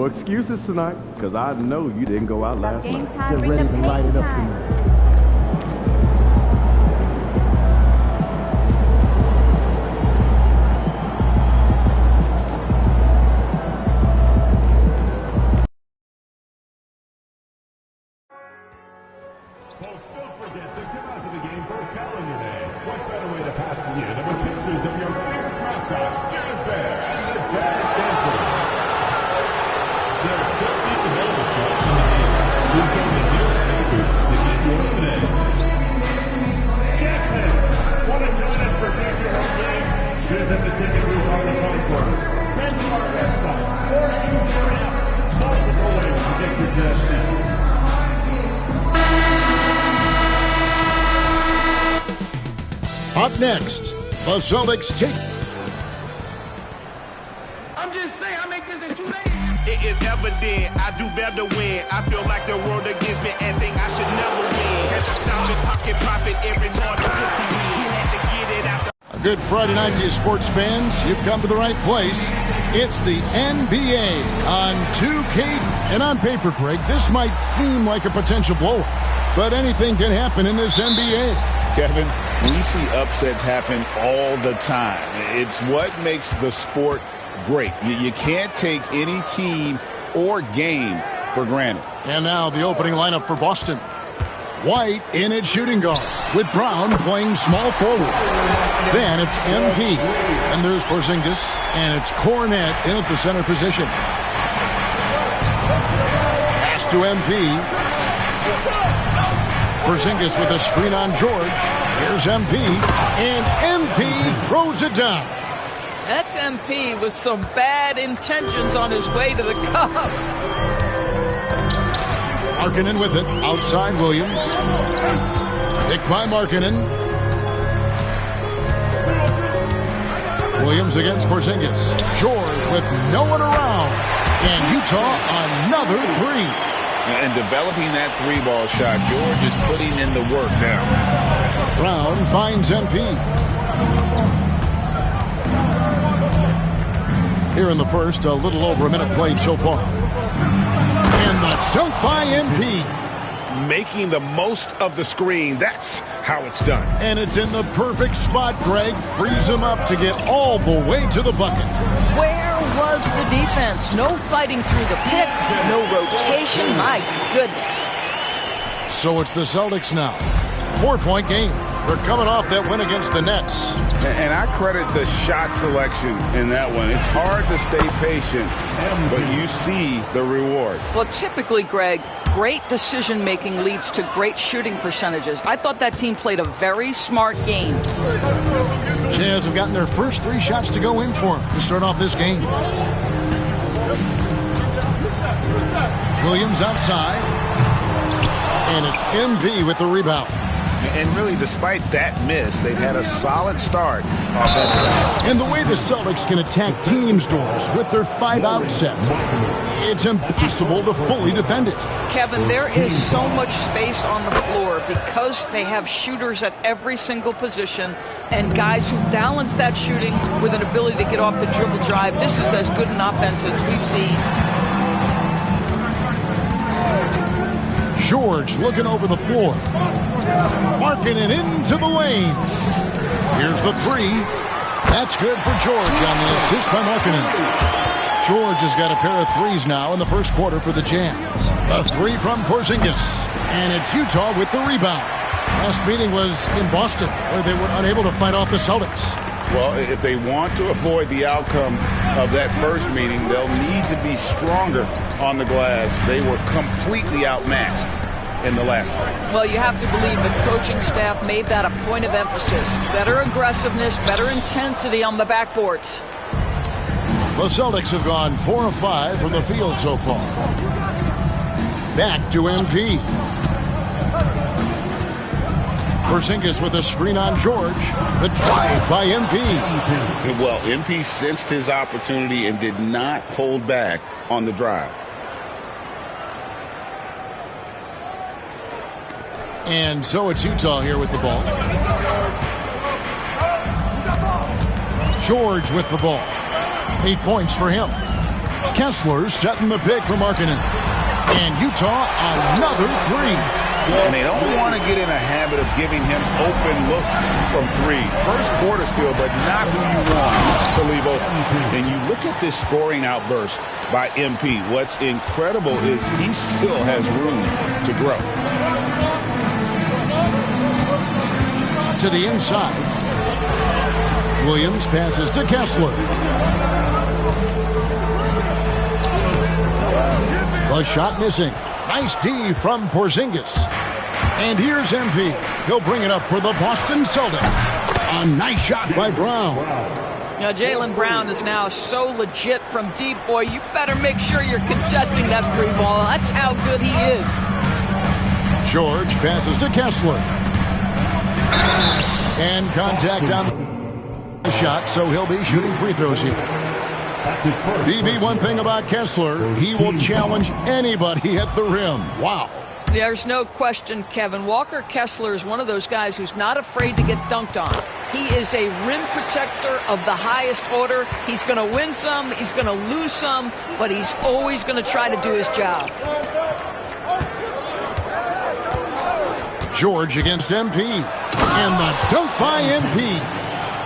excuses tonight, because I know you didn't go out last night. Get ready to light it up tonight. Folks, don't forget to come out to the game for Calendar Day. What better way to pass the year than with pictures of your favorite mascots, Jazz Bear and the Jazz Dancers. There are 50 available spots in the game. Please go to your booth to get yours today. Jackson, want to join us for future home games? Visit the ticket booth on the concourse. Send to our website or use your app. Multiple ways to get your Jazz tickets. Up next, the Celtics take. I'm just saying, I make this in 2 days. It is evident I do better when I feel like the world against me and think I should never win. Had to stop and pocket profit every time the pussy win. Had to get it out. A good Friday night to you sports fans. You've come to the right place. It's the NBA on 2K. And on paper, Craig, this might seem like a potential blowout, but anything can happen in this NBA. Kevin, we see upsets happen all the time. It's what makes the sport great. You can't take any team or game for granted. And now the opening lineup for Boston. White in at shooting guard, with Brown playing small forward. Then it's MP, and there's Porzingis, and it's Cornet in at the center position. Pass to MP. Porzingis with a screen on George. Here's MP, and MP throws it down. That's MP with some bad intentions on his way to the cup. Markkanen with it, outside Williams. Picked by Markkanen. Williams against Porzingis. George with no one around. And Utah another three. And developing that three-ball shot, George is putting in the work now. Brown finds MP. Here in the first, a little over a minute played so far. And the dunk by MP. Making the most of the screen. That's how it's done. And it's in the perfect spot, Greg. Frees him up to get all the way to the bucket. Where was the defense? No fighting through the pick, no rotation. My goodness. So it's the Celtics now. 4-point game. They're coming off that win against the Nets. And I credit the shot selection in that one. It's hard to stay patient, but you see the reward. Well, typically, Greg, great decision-making leads to great shooting percentages. I thought that team played a very smart game. Jazz have gotten their first 3 shots to go in for them to start off this game. Williams outside. And it's MP with the rebound. And really, despite that miss, they've had a solid start offensively. And the way the Celtics can attack teams' doors with their 5-out set, it's impossible to fully defend it. Kevin, there is so much space on the floor because they have shooters at every single position and guys who balance that shooting with an ability to get off the dribble drive. This is as good an offense as we've seen. George looking over the floor. Markkanen into the lane. Here's the three. That's good for George on the assist by Markkanen. George has got a pair of threes now in the first quarter for the Jazz. A three from Porzingis. And it's Utah with the rebound. Last meeting was in Boston, where they were unable to fight off the Celtics. Well, if they want to avoid the outcome of that first meeting, they'll need to be stronger on the glass. They were completely outmatched in the last one. Well, you have to believe the coaching staff made that a point of emphasis. Better aggressiveness, better intensity on the backboards. The Celtics have gone 4 of 5 from the field so far. Back to MP. Porzingis with a screen on George. The drive by MP. Well, MP sensed his opportunity and did not hold back on the drive. And so it's Utah here with the ball. George with the ball. 8 points for him. Kessler setting the pick for Markkanen. And Utah, another three. And they don't want to get in a habit of giving him open looks from three. First quarter still, but not who you want to leave open. And you look at this scoring outburst by MP. What's incredible is he still has room to grow. To the inside. Williams passes to Kessler. The shot missing. Nice D from Porzingis. And here's MP. He'll bring it up for the Boston Celtics. A nice shot by Brown. Now, Jaylen Brown is now so legit from deep, boy. You better make sure you're contesting that three ball. That's how good he is. George passes to Kessler. And contact on the shot, so he'll be shooting free throws here. BB, one thing about Kessler, he will challenge anybody at the rim. Wow. There's no question, Kevin. Walker Kessler is one of those guys who's not afraid to get dunked on. He is a rim protector of the highest order. He's going to win some, he's going to lose some, but he's always going to try to do his job. George against MP. And the dunk by MP.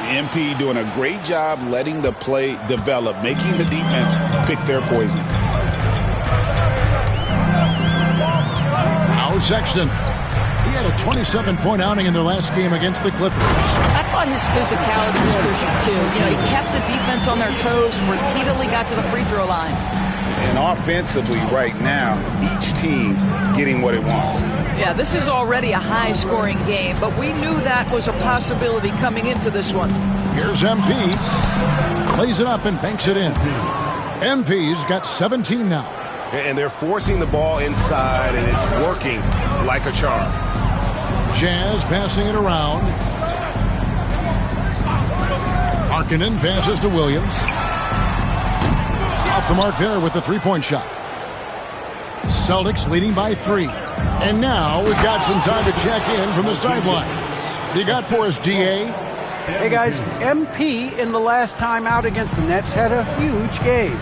MP doing a great job letting the play develop, making the defense pick their poison. Now Sexton. He had a 27-point outing in their last game against the Clippers. I thought his physicality was crucial, too. You know, he kept the defense on their toes and repeatedly got to the free throw line. And offensively right now, each team getting what it wants. Yeah, this is already a high-scoring game, but we knew that was a possibility coming into this one. Here's MP. Plays it up and banks it in. MP's got 17 now. And they're forcing the ball inside, and it's working like a charm. Jazz passing it around. Markkanen passes to Williams. Off the mark there with the three-point shot. Celtics leading by 3. And now we've got some time to check in from the sidelines. You got for us, DA? Hey, guys, MP in the last time out against the Nets had a huge game.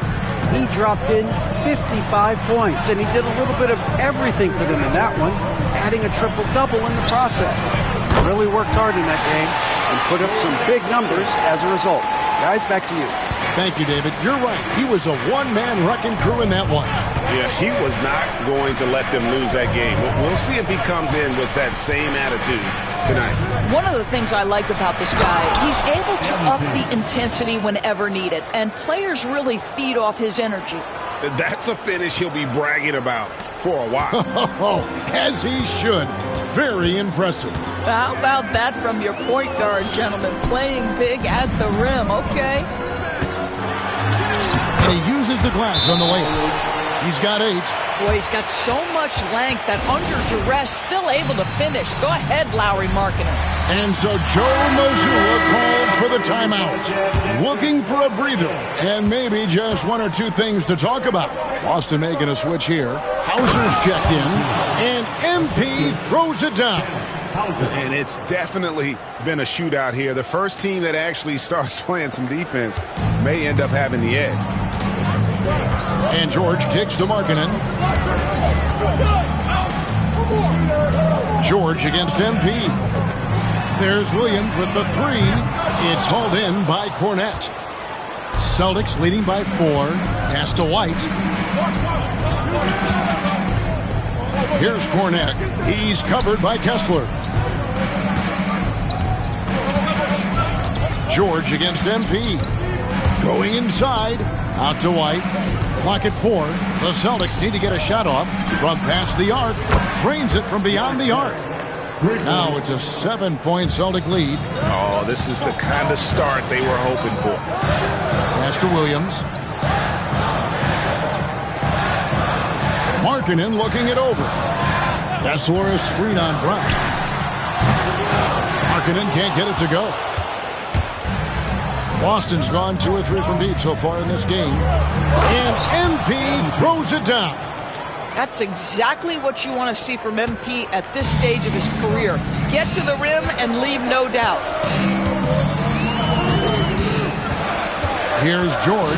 He dropped in 55 points, and he did a little bit of everything for them in that one, adding a triple-double in the process. Really worked hard in that game and put up some big numbers as a result. Guys, back to you. Thank you, David. You're right. He was a one-man wrecking crew in that one. Yeah, he was not going to let them lose that game. We'll see if he comes in with that same attitude tonight. One of the things I like about this guy, he's able to up the intensity whenever needed, and players really feed off his energy. That's a finish he'll be bragging about for a while. As he should. Very impressive. How about that from your point guard, gentlemen? Playing big at the rim, okay? And he uses the glass on the way. He's got 8. Boy, he's got so much length that under duress, still able to finish. Go ahead, Lowry Markkanen. And so Joe Mazzulla calls for the timeout. Looking for a breather. And maybe just one or two things to talk about. Boston making a switch here. Hauser's checked in. And MP throws it down. And it's definitely been a shootout here. The first team that actually starts playing some defense may end up having the edge. And George kicks to Markkanen. George against MP. There's Williams with the 3. It's hauled in by Cornette. Celtics leading by 4. Pass to White. Here's Cornette. He's covered by Kessler. George against MP. Going inside. Out to White. Clock at 4. The Celtics need to get a shot off from past the arc. Drains it from beyond the arc. Now it's a 7-point Celtic lead. Oh, this is the kind of start they were hoping for. Pass to Williams. Markkanen looking it over. Kessler screen on Brown. Markkanen can't get it to go. Boston's gone 2 or 3 from deep so far in this game. And MP throws it down. That's exactly what you want to see from MP at this stage of his career. Get to the rim and leave no doubt. Here's George.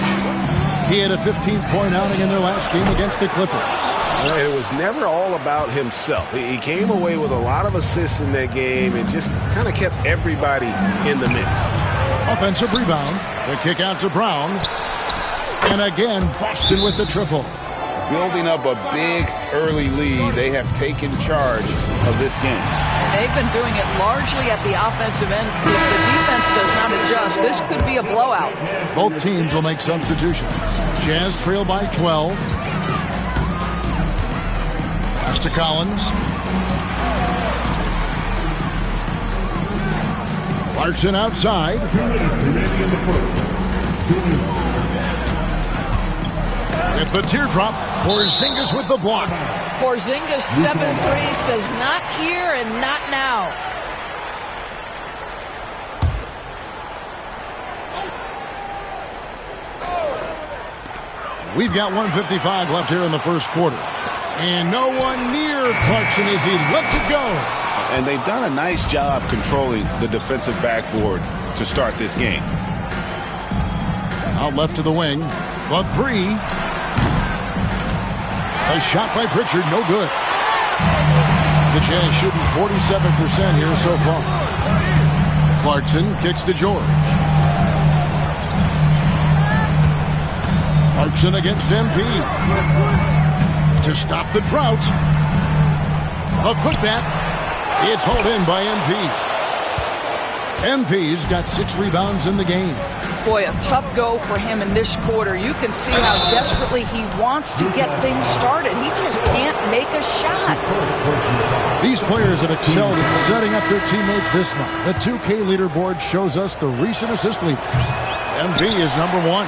He had a 15-point outing in their last game against the Clippers. It was never all about himself. He came away with a lot of assists in that game and just kind of kept everybody in the mix. Offensive rebound. The kick out to Brown. And again, Boston with the triple. Building up a big early lead. They have taken charge of this game. They've been doing it largely at the offensive end. If the defense does not adjust, this could be a blowout. Both teams will make substitutions. Jazz trail by 12. Pass to Collins. Clarkson outside. With the teardrop, Porzingis with the block. Porzingis 7-3 says not here and not now. We've got 1:55 left here in the first quarter. And no one near Clarkson as he lets it go. And they've done a nice job controlling the defensive backboard to start this game. Out left to the wing. The three. A shot by Pritchard, no good. The Jazz shooting 47% here so far. Clarkson kicks to George. Clarkson against MP. To stop the drought. A putback. It's hauled in by MP. MP's got 6 rebounds in the game. Boy, a tough go for him in this quarter. You can see how desperately he wants to get things started. He just can't make a shot. These players have excelled in setting up their teammates this month. The 2K leaderboard shows us the recent assist leaders. MP is number 1.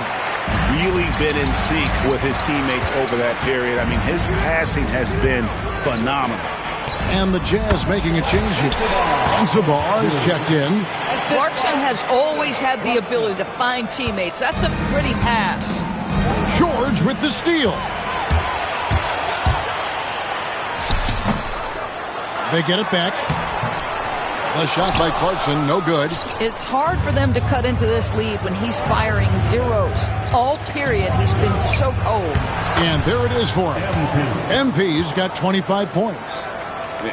Really been in sync with his teammates over that period. I mean, his passing has been phenomenal. And the Jazz making a change here. Sensabaugh is checked in. Clarkson has always had the ability to find teammates. That's a pretty pass. George with the steal. They get it back. A shot by Clarkson, no good. It's hard for them to cut into this lead when he's firing zeros. All period, he's been so cold. And there it is for him. MP's got 25 points.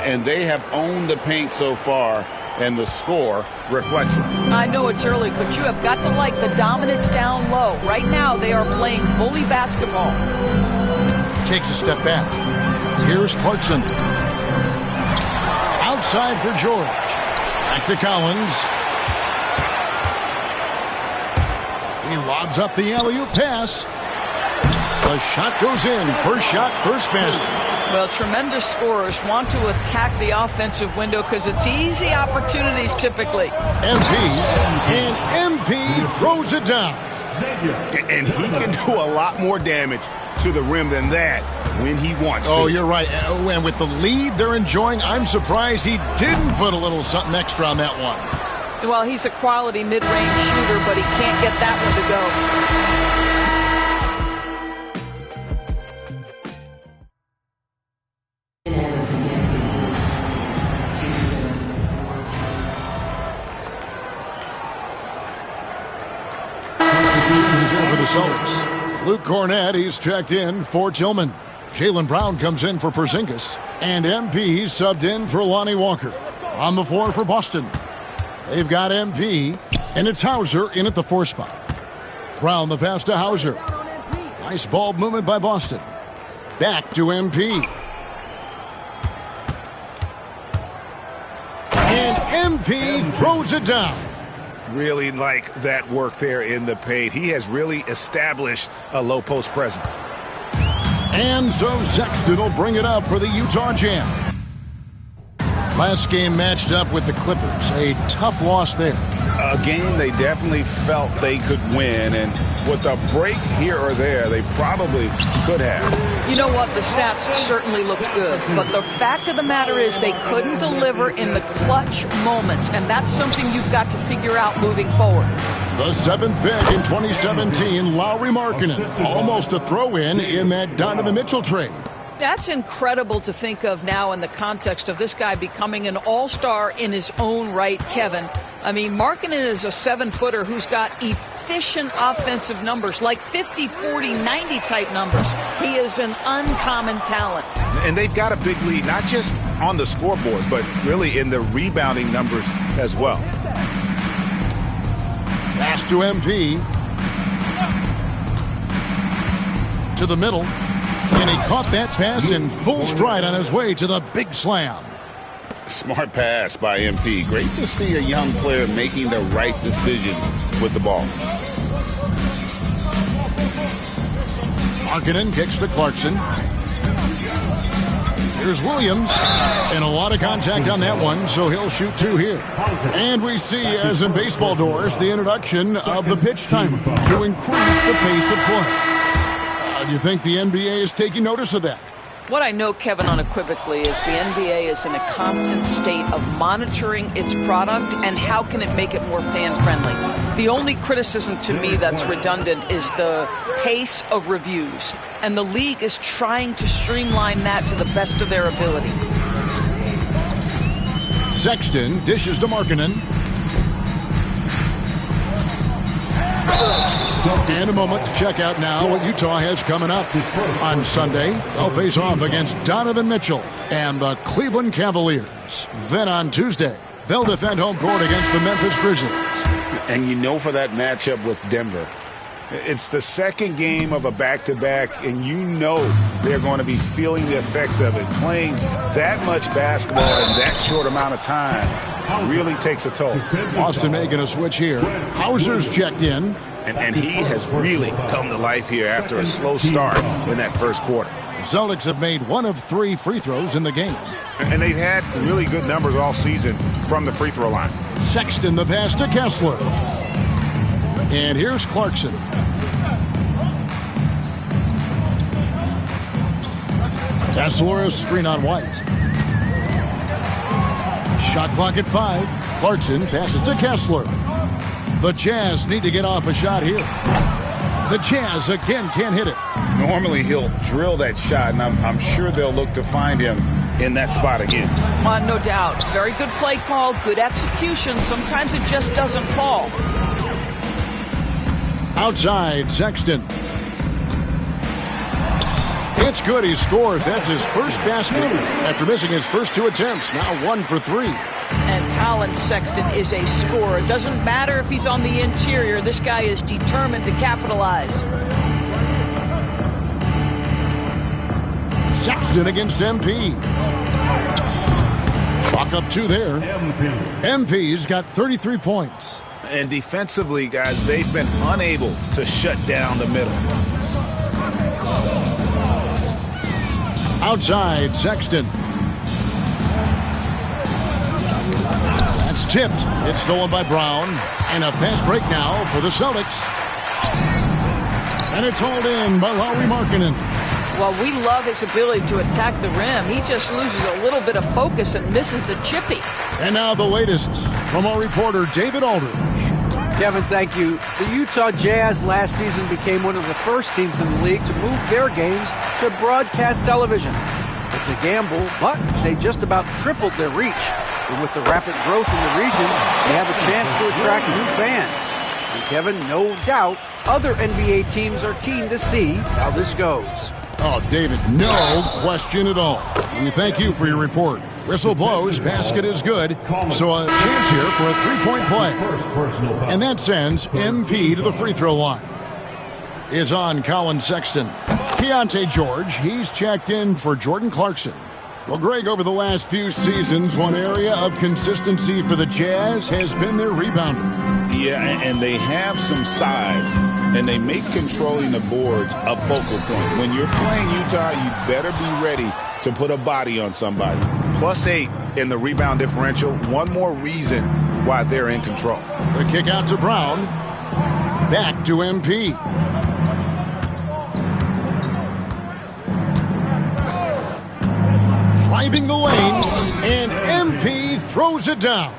And they have owned the paint so far, and the score reflects it. I know it's early, but you have got to like the dominance down low. Right now, they are playing bully basketball. Takes a step back. Here's Clarkson. Outside for George. Back to Collins. He lobs up the alley-oop pass. The shot goes in. First shot, first basket. Well, tremendous scorers want to attack the offensive window because it's easy opportunities typically. MP throws it down. And he can do a lot more damage to the rim than that when he wants to. Oh, you're right. And with the lead they're enjoying, I'm surprised he didn't put a little something extra on that one. Well, he's a quality mid-range shooter, but he can't get that one to go. For the Celtics. Luke Cornett, he's checked in for Tillman. Jaylen Brown comes in for Porzingis. And MP subbed in for Lonnie Walker. On the floor for Boston. They've got MP, and it's Hauser in at the 4 spot. Brown the pass to Hauser. Nice ball movement by Boston. Back to MP. And MP throws it down. Really like that work there in the paint. He has really established a low post presence. And so Sexton will bring it up for the Utah Jam. Last game matched up with the Clippers. A tough loss there. A game they definitely felt they could win, and with a break here or there, they probably could have. You know what? The stats certainly looked good, but the fact of the matter is they couldn't deliver in the clutch moments, and that's something you've got to figure out moving forward. The 7th pick in 2017, Lauri Markkanen. Almost a throw-in in that Donovan Mitchell trade. That's incredible to think of now in the context of this guy becoming an all-star in his own right, Kevin. I mean, Markkanen is a 7-footer who's got efficient offensive numbers, like 50, 40, 90 type numbers. He is an uncommon talent. And they've got a big lead, not just on the scoreboard, but really in the rebounding numbers as well. Pass to MP. To the middle. And he caught that pass in full stride on his way to the big slam. Smart pass by MP. Great to see a young player making the right decision with the ball. Markkanen kicks to Clarkson. Here's Williams. And a lot of contact on that one, so he'll shoot 2 here. And we see, as in baseball doors, the introduction of the pitch timer to increase the pace of play. Do you think the NBA is taking notice of that? What I know, Kevin, unequivocally is the NBA is in a constant state of monitoring its product and how can it make it more fan-friendly. The only criticism to me that's redundant is the pace of reviews, and the league is trying to streamline that to the best of their ability. Sexton dishes to Markkanen. And a moment to check out now what Utah has coming up. On Sunday, they'll face off against Donovan Mitchell and the Cleveland Cavaliers. Then on Tuesday, they'll defend home court against the Memphis Grizzlies. And you know, for that matchup with Denver, it's the second game of a back-to-back, and you know they're going to be feeling the effects of it. Playing that much basketball in that short amount of time really takes a toll. Boston making a switch here. Hauser's checked in. And he has really come to life here after a slow start in that first quarter. The Celtics have made 1 of 3 free throws in the game. And they've had really good numbers all season from the free throw line. Sexton the pass to Kessler. And here's Clarkson. Kessler a screen on White. Shot clock at 5. Clarkson passes to Kessler. The Jazz need to get off a shot here. The Jazz again can't hit it. Normally he'll drill that shot, and I'm sure they'll look to find him in that spot again. No doubt. Very good play call, good execution. Sometimes it just doesn't fall. Outside, Sexton. It's good. He scores. That's his first basket after missing his first 2 attempts. Now 1 for 3. And Colin Sexton is a scorer. It doesn't matter if he's on the interior. This guy is determined to capitalize. Sexton against MP. Chalk up 2 there. MP's got 33 points. And defensively, guys, they've been unable to shut down the middle. Outside, Sexton. That's tipped. It's stolen by Brown. And a fast break now for the Celtics. And it's hauled in by Lauri Markkanen. Well, we love his ability to attack the rim. He just loses a little bit of focus and misses the chippy. And now the latest from our reporter, David Aldridge. Kevin, thank you. The Utah Jazz last season became one of the first teams in the league to move their games to broadcast television. It's a gamble, but they just about tripled their reach. And with the rapid growth in the region, they have a chance to attract new fans. And Kevin, no doubt, other NBA teams are keen to see how this goes. Oh, David, no question at all. And we thank you for your report. Whistle blows, basket is good, so a chance here for a 3-point play. And that sends MP to the free throw line. Is on Colin Sexton. Keontae George, he's checked in for Jordan Clarkson. Well, Greg, over the last few seasons, one area of consistency for the Jazz has been their rebounding. Yeah, and they have some size, and they make controlling the boards a focal point. When you're playing Utah, you better be ready to put a body on somebody. +8 in the rebound differential. One more reason why they're in control. The kick out to Brown. Back to MP. Driving the lane, and MP throws it down.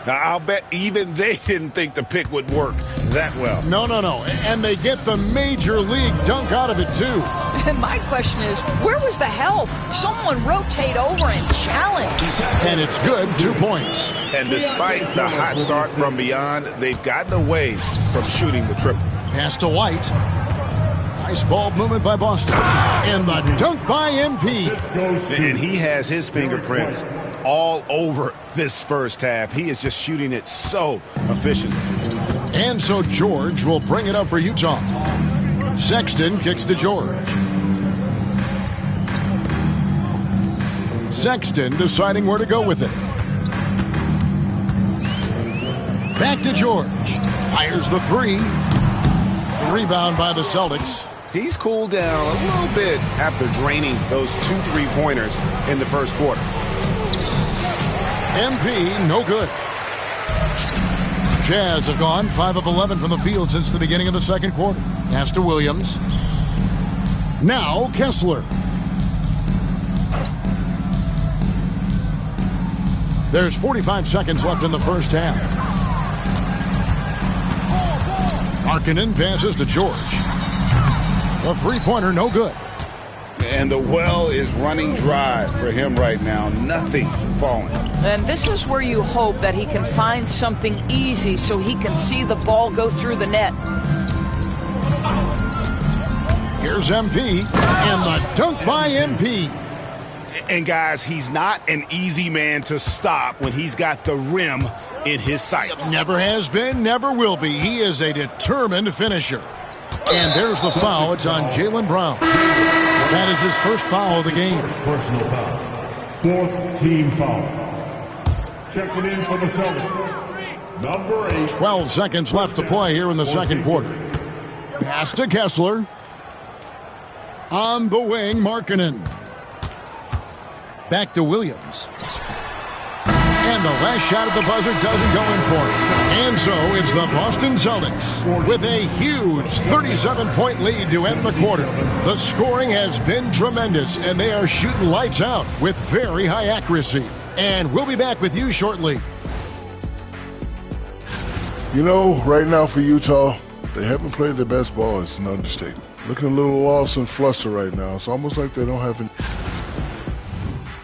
Now, I'll bet even they didn't think the pick would work that well. No. And they get the major league dunk out of it, too. And my question is, where was the help? Someone rotate over and challenge. And it's good, 2 points. And despite the hot start from beyond, they've gotten away from shooting the triple. Pass to White. Nice ball movement by Boston. And the dunk by MP. And he has his fingerprints all over this first half. He is just shooting it so efficiently. And so George will bring it up for Utah. Sexton kicks to George. Sexton deciding where to go with it. Back to George. Fires the three. The rebound by the Celtics. He's cooled down a little bit after draining those 2 3-pointers in the first quarter. MP, no good. Jazz have gone 5 of 11 from the field since the beginning of the second quarter. Pass to Williams. Now Kessler. There's 45 seconds left in the first half. Markkanen passes to George. The three-pointer, no good. And the well is running dry for him right now. Nothing falling. And this is where you hope that he can find something easy so he can see the ball go through the net. Here's MP, and the dunk by MP. And guys, he's not an easy man to stop when he's got the rim in his sights. Never has been, never will be. He is a determined finisher. And there's the foul. It's on Jaylen Brown. That is his first foul of the game. Personal foul. 4th team foul. Checking in for the Celtics. Number 8. 12 seconds left to play here in the second quarter. Pass to Kessler. On the wing, Markkanen. Back to Williams. And the last shot at the buzzer doesn't go in for it. And so it's the Boston Celtics with a huge 37-point lead to end the quarter. The scoring has been tremendous, and they are shooting lights out with very high accuracy. And we'll be back with you shortly. You know, right now for Utah, they haven't played their best ball. It's an understatement. Looking a little lost and flustered right now. It's almost like they don't have any.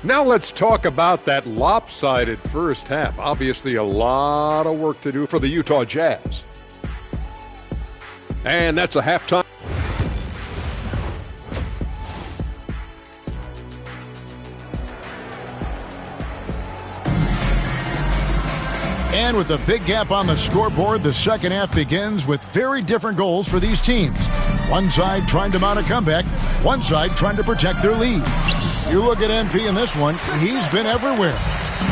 Now let's talk about that lopsided first half. Obviously a lot of work to do for the Utah Jazz. And that's a halftime. And with a big gap on the scoreboard, the second half begins with very different goals for these teams. One side trying to mount a comeback, one side trying to protect their lead. You look at MP in this one, he's been everywhere.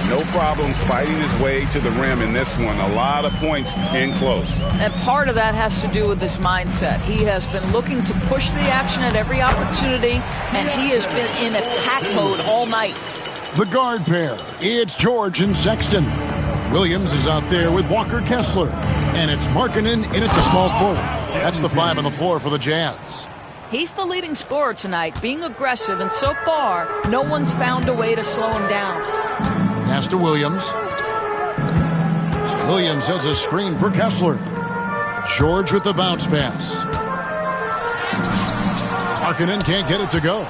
No problem fighting his way to the rim in this one. A lot of points in close. And part of that has to do with his mindset. He has been looking to push the action at every opportunity, and he has been in attack mode all night. The guard pair, it's George and Sexton. Williams is out there with Walker Kessler. And it's Markkanen in at the small forward. That's the 5 on the floor for the Jazz. He's the leading scorer tonight, being aggressive, and so far, no one's found a way to slow him down. Pass to Williams. Williams sets a screen for Kessler. George with the bounce pass. Markkanen can't get it to go.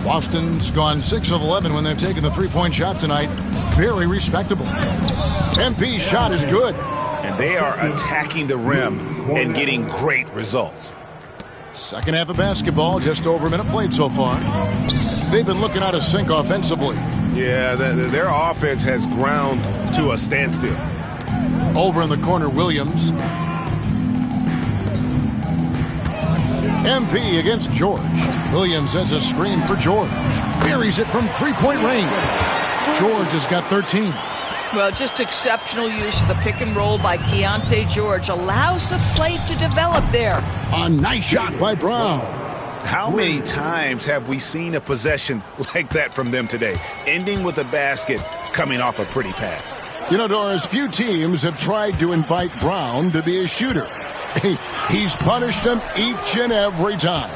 Boston's gone 6 of 11 when they've taken the three-point shot tonight. Very respectable. MP's shot is good. And they are attacking the rim and getting great results. Second half of basketball, just over a minute played so far. They've been looking out of sync offensively. Yeah, their offense has ground to a standstill. Over in the corner, Williams. MP against George. Williams sends a screen for George. Buries it from three-point range. George has got 13. Well, just exceptional use of the pick and roll by Keontae George. Allows the play to develop there. A nice shot by Brown. How many times have we seen a possession like that from them today? Ending with a basket, coming off a pretty pass. You know, Doris, few teams have tried to invite Brown to be a shooter. He's punished them each and every time.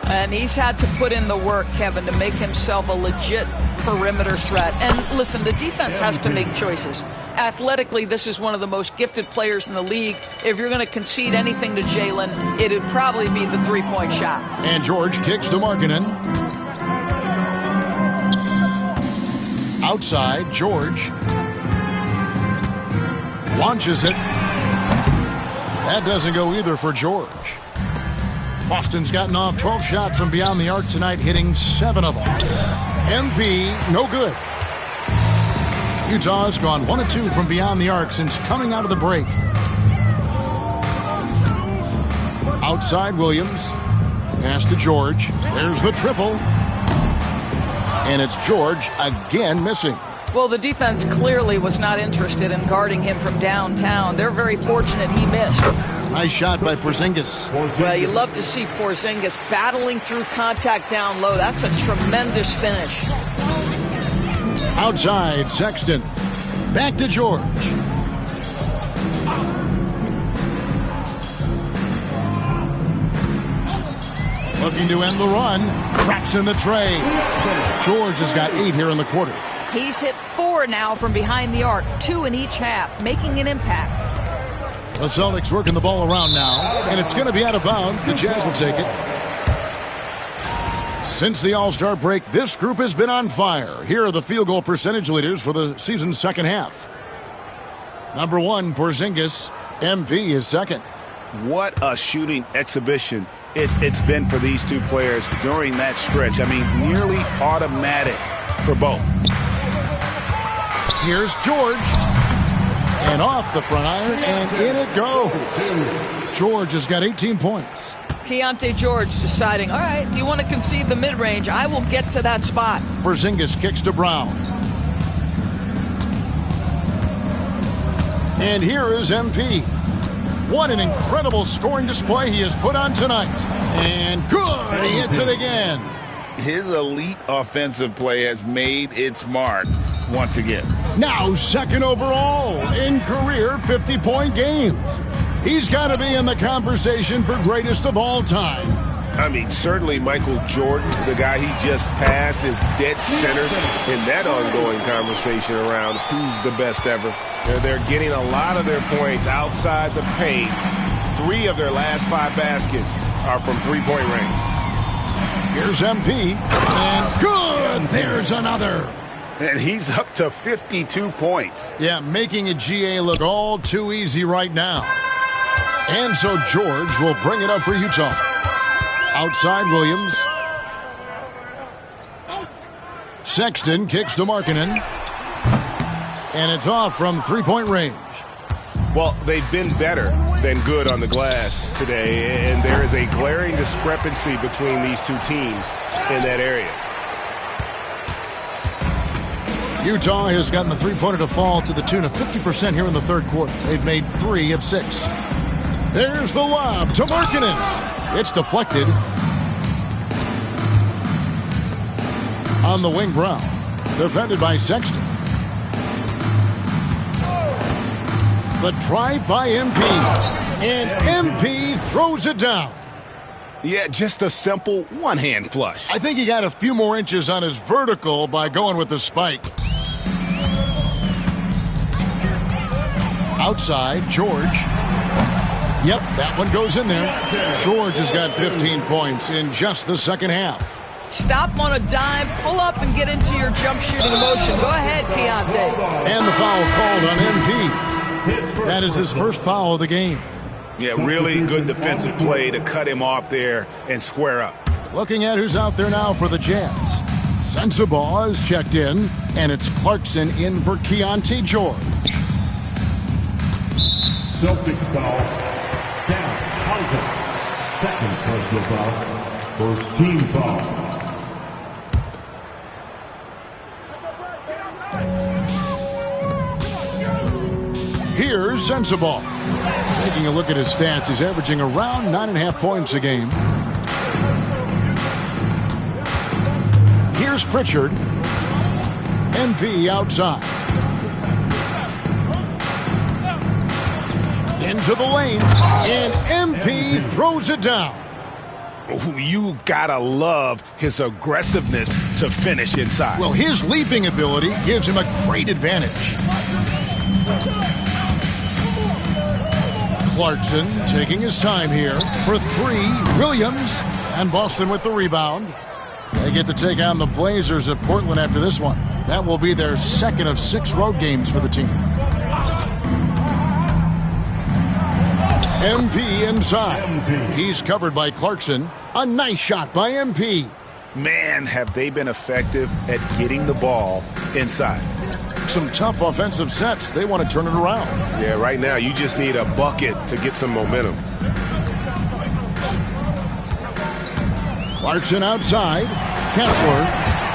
And he's had to put in the work, Kevin, to make himself a legit perimeter threat. And listen, the defense has to make choices. Athletically, this is one of the most gifted players in the league. If you're going to concede anything to Jalen, it'd probably be the three-point shot. And George kicks to Markkanen. Outside, George launches it. That doesn't go either for George. Boston's gotten off 12 shots from beyond the arc tonight, hitting 7 of them. MP, no good. Utah's gone 1 of 2 from beyond the arc since coming out of the break. Outside, Williams. Pass to George. There's the triple. And it's George again missing. Well, the defense clearly was not interested in guarding him from downtown. They're very fortunate he missed. Nice shot by Porzingis. Well, you love to see Porzingis battling through contact down low. That's a tremendous finish. Outside, Sexton. Back to George. Looking to end the run. Traps in the tray. George has got 8 here in the quarter. He's hit 4 now from behind the arc, 2 in each half, making an impact. The Celtics working the ball around now, and it's going to be out of bounds. The Jazz will take it. Since the All-Star break, this group has been on fire. Here are the field goal percentage leaders for the season's second half. Number 1, Porzingis. MP is second. What a shooting exhibition it's been for these two players during that stretch. I mean, nearly automatic for both. Here's George. And off the front iron, and in it goes. George has got 18 points. Keontae George deciding, all right, you want to concede the mid-range, I will get to that spot. Porzingis kicks to Brown. And here is MP. What an incredible scoring display he has put on tonight. And good, he hits it again. His elite offensive play has made its mark once again. Now second overall in career 50-point games. He's got to be in the conversation for greatest of all time. I mean, certainly Michael Jordan, the guy he just passed, is dead center in that ongoing conversation around who's the best ever. They're getting a lot of their points outside the paint. 3 of their last 5 baskets are from three-point range. Here's MP, and good! There's another. And he's up to 52 points. Yeah, making a GA look all too easy right now. And so George will bring it up for Utah. Outside, Williams. Sexton kicks to Markkanen. And it's off from three-point range. Well, they've been better than good on the glass today, and there is a glaring discrepancy between these two teams in that area. Utah has gotten the three-pointer to fall to the tune of 50% here in the third quarter. They've made 3 of 6. There's the lob to Markkanen. It's deflected. On the wing, Brown. Defended by Sexton. The drive by MP. And MP throws it down. Yeah, just a simple one-hand flush. I think he got a few more inches on his vertical by going with the spike. Outside, George. Yep, that one goes in there. George has got 15 points in just the second half. Stop on a dime, pull up, and get into your jump shooting motion. Go ahead, Keontae. And the foul called on MP. That is his first foul of the game. Yeah, really good defensive play to cut him off there and square up. Looking at who's out there now for the Jazz. Sensabaugh is checked in, and it's Clarkson in for Keontae George. Celtics foul. Sam Hauser. Second personal foul. First team foul. Here's Sensabaugh. Taking a look at his stats, he's averaging around 9.5 points a game. Here's Pritchard. MP outside. Into the lane. And MP throws it down. You've got to love his aggressiveness to finish inside. Well, his leaping ability gives him a great advantage. Clarkson taking his time here for three. Williams and Boston with the rebound. They get to take on the Blazers at Portland after this one. That will be their second of 6 road games for the team. MP inside. He's covered by Clarkson. A nice shot by MP. Man, have they been effective at getting the ball inside. Some tough offensive sets. They want to turn it around. Yeah, right now you just need a bucket to get some momentum. Clarkson outside. Kessler.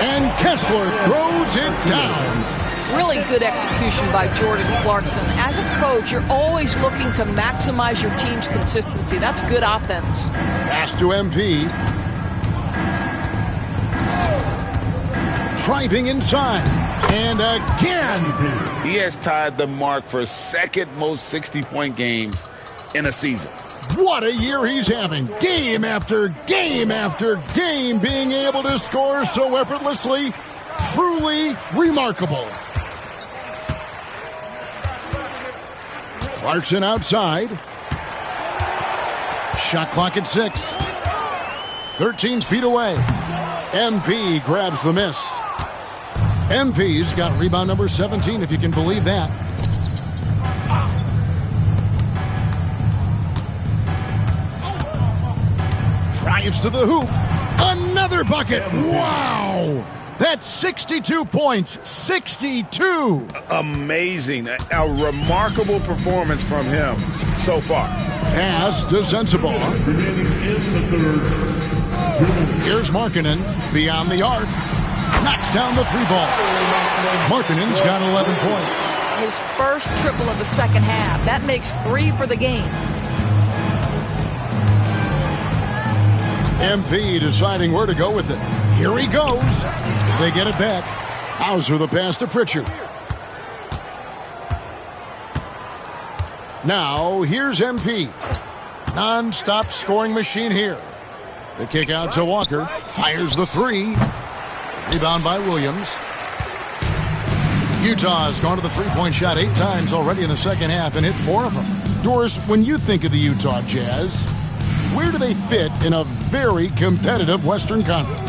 And Kessler throws it down. Really good execution by Jordan Clarkson. As a coach, you're always looking to maximize your team's consistency. That's good offense. Pass to MP. Driving inside. And again. He has tied the mark for second most 60-point games in a season. What a year he's having. Game after game after game, being able to score so effortlessly. Truly remarkable. Clarkson outside. Shot clock at 6. 13 feet away. MP grabs the miss. MP's got rebound number 17, if you can believe that. Drives to the hoop. Another bucket. Wow. That's 62 points. 62. Amazing. A remarkable performance from him so far. Pass to Sensible. Here's Markkanen beyond the arc. Knocks down the 3-ball. Markkanen's got 11 points. His first triple of the second half. That makes 3 for the game. MP deciding where to go with it. Here he goes. They get it back. Hauser the pass to Pritchard. Now here's MP. Non-stop scoring machine here. The kick out to Walker. Fires the 3. Rebound by Williams. Utah's gone to the three-point shot 8 times already in the second half and hit 4 of them. Doris, when you think of the Utah Jazz, where do they fit in a very competitive Western Conference?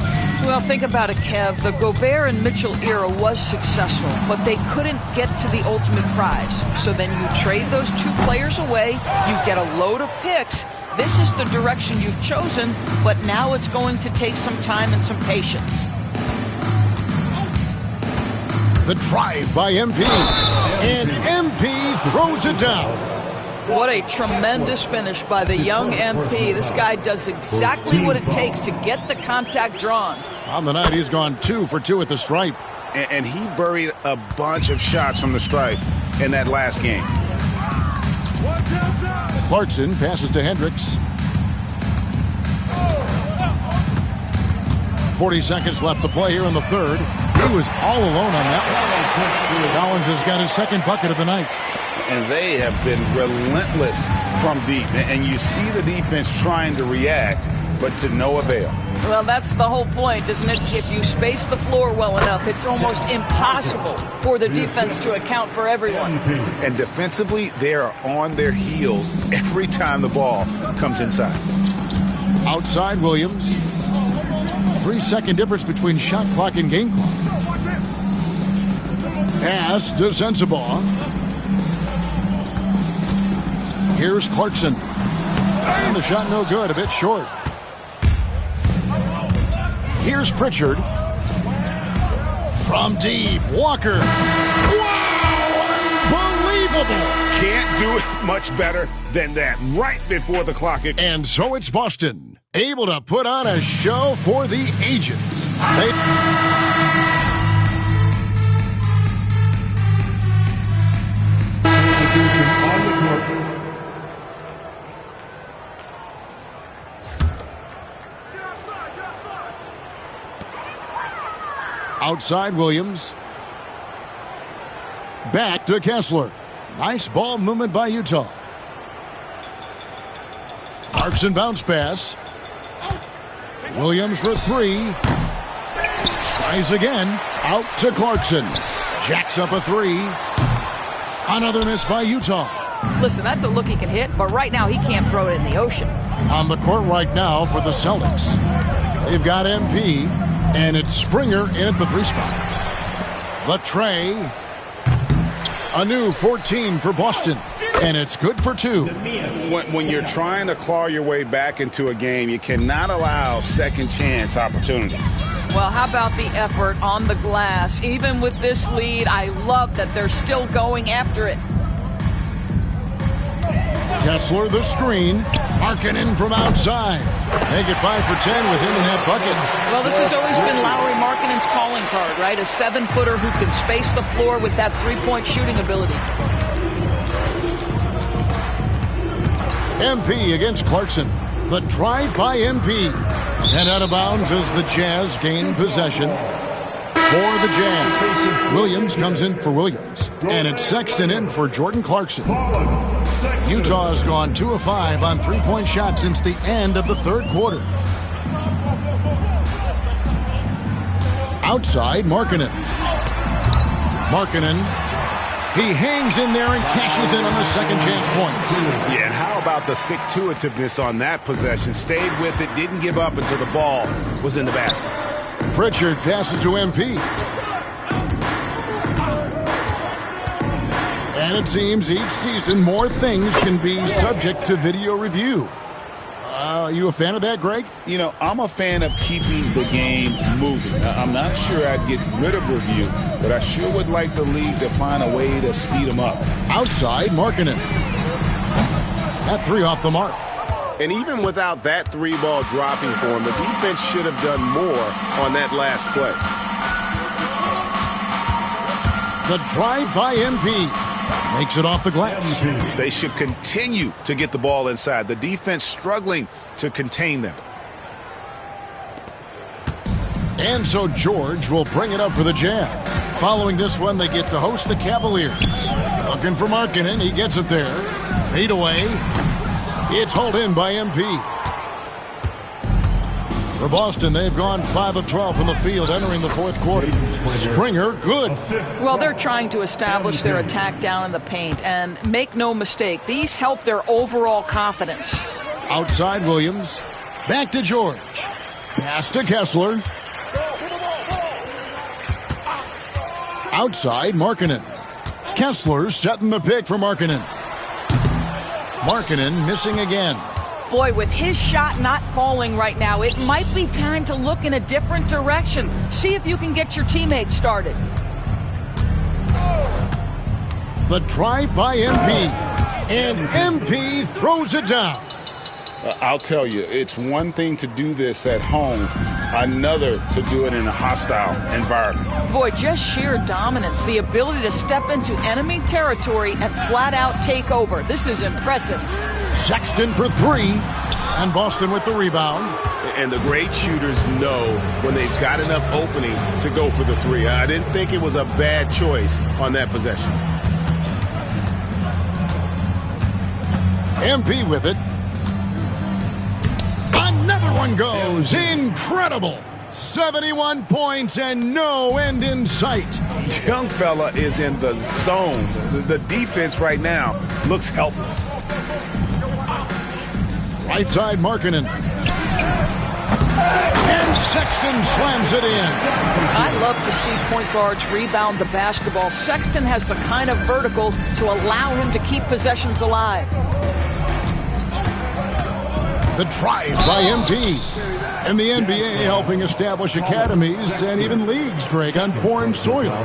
Well, think about it, Kev. The Gobert and Mitchell era was successful, but they couldn't get to the ultimate prize. So then you trade those 2 players away, you get a load of picks. This is the direction you've chosen, but now it's going to take some time and some patience. The drive by MP. And MP throws it down. What a tremendous finish by the young MP. This guy does exactly what it takes to get the contact drawn. On the night, he's gone 2 for 2 at the stripe. And he buried a bunch of shots from the stripe in that last game. Clarkson passes to Hendricks. 40 seconds left to play here in the third. He was all alone on that one. Collins has got his second bucket of the night. And they have been relentless from deep. And you see the defense trying to react, but to no avail. Well, that's the whole point, isn't it? If you space the floor well enough, it's almost impossible for the defense to account for everyone. And defensively, they are on their heels every time the ball comes inside. Outside Williams. 3-second difference between shot clock and game clock. Pass to Sensabaugh. Here's Clarkson. And the shot no good, a bit short. Here's Pritchard. From deep, Walker. Wow! Unbelievable! Can't do it much better than that right before the clock. And so it's Boston, able to put on a show for the ages. Outside Williams. Back to Kessler. Nice ball movement by Utah. Clarkson bounce pass. Williams for three. Tries again. Out to Clarkson. Jacks up a three. Another miss by Utah. Listen, that's a look he can hit, but right now he can't throw it in the ocean. On the court right now for the Celtics, they've got MP, and it's Springer in at the three spot. The tray. A new 14 for Boston, and it's good for two. When you're trying to claw your way back into a game, you cannot allow second chance opportunities. Well, how about the effort on the glass? Even with this lead, I love that they're still going after it. Kessler the screen. Markkanen from outside. Make it 5 for 10 with him in that bucket. Well, this has always been Lauri Markkanen's calling card, right? A 7-footer who can space the floor with that three-point shooting ability. MP against Clarkson. The drive by MP. And out of bounds as the Jazz gain possession. For the Jazz, Williams comes in for Williams. And it's Sexton in for Jordan Clarkson. Utah has gone 2 of 5 on three-point shots since the end of the third quarter. Outside, Markkanen. Markkanen. He hangs in there and cashes in on the second chance points. Yeah, and how about the stick-to-itiveness on that possession? Stayed with it, didn't give up until the ball was in the basket. Pritchard passes to MP. And it seems each season more things can be subject to video review. You a fan of that, Greg? You know, I'm a fan of keeping the game moving. I'm not sure I'd get rid of review, but I sure would like the league to find a way to speed them up. Outside, Markkanen. That three off the mark. And even without that three ball dropping for him, the defense should have done more on that last play. The drive by MP. Makes it off the glass. They should continue to get the ball inside. The defense struggling to contain them. And so George will bring it up for the Jazz. Following this one, they get to host the Cavaliers. Looking for Markkanen. He gets it there. Fade away. It's hauled in by MP. For Boston, they've gone 5 of 12 from the field entering the fourth quarter. Springer, good. Well, they're trying to establish their attack down in the paint, and make no mistake, these help their overall confidence. Outside Williams. Back to George. Pass to Kessler. Outside Markkanen. Kessler setting the pick for Markkanen. Markkanen missing again. Boy, with his shot not falling right now, it might be time to look in a different direction. See if you can get your teammates started. The drive by MP. And MP throws it down. I'll tell you, it's one thing to do this at home, another to do it in a hostile environment. Boy, just sheer dominance, the ability to step into enemy territory and flat out take over. This is impressive. Sexton for three, and Boston with the rebound. And the great shooters know when they've got enough opening to go for the three. I didn't think it was a bad choice on that possession. MP with it. Another one goes. Incredible. 71 points and no end in sight. Young fella is in the zone. The defense right now looks helpless. Right side, Markkanen. And Sexton slams it in. I love to see point guards rebound the basketball. Sexton has the kind of vertical to allow him to keep possessions alive. The drive by MP. And the NBA helping establish academies and even leagues, Greg, on foreign soil.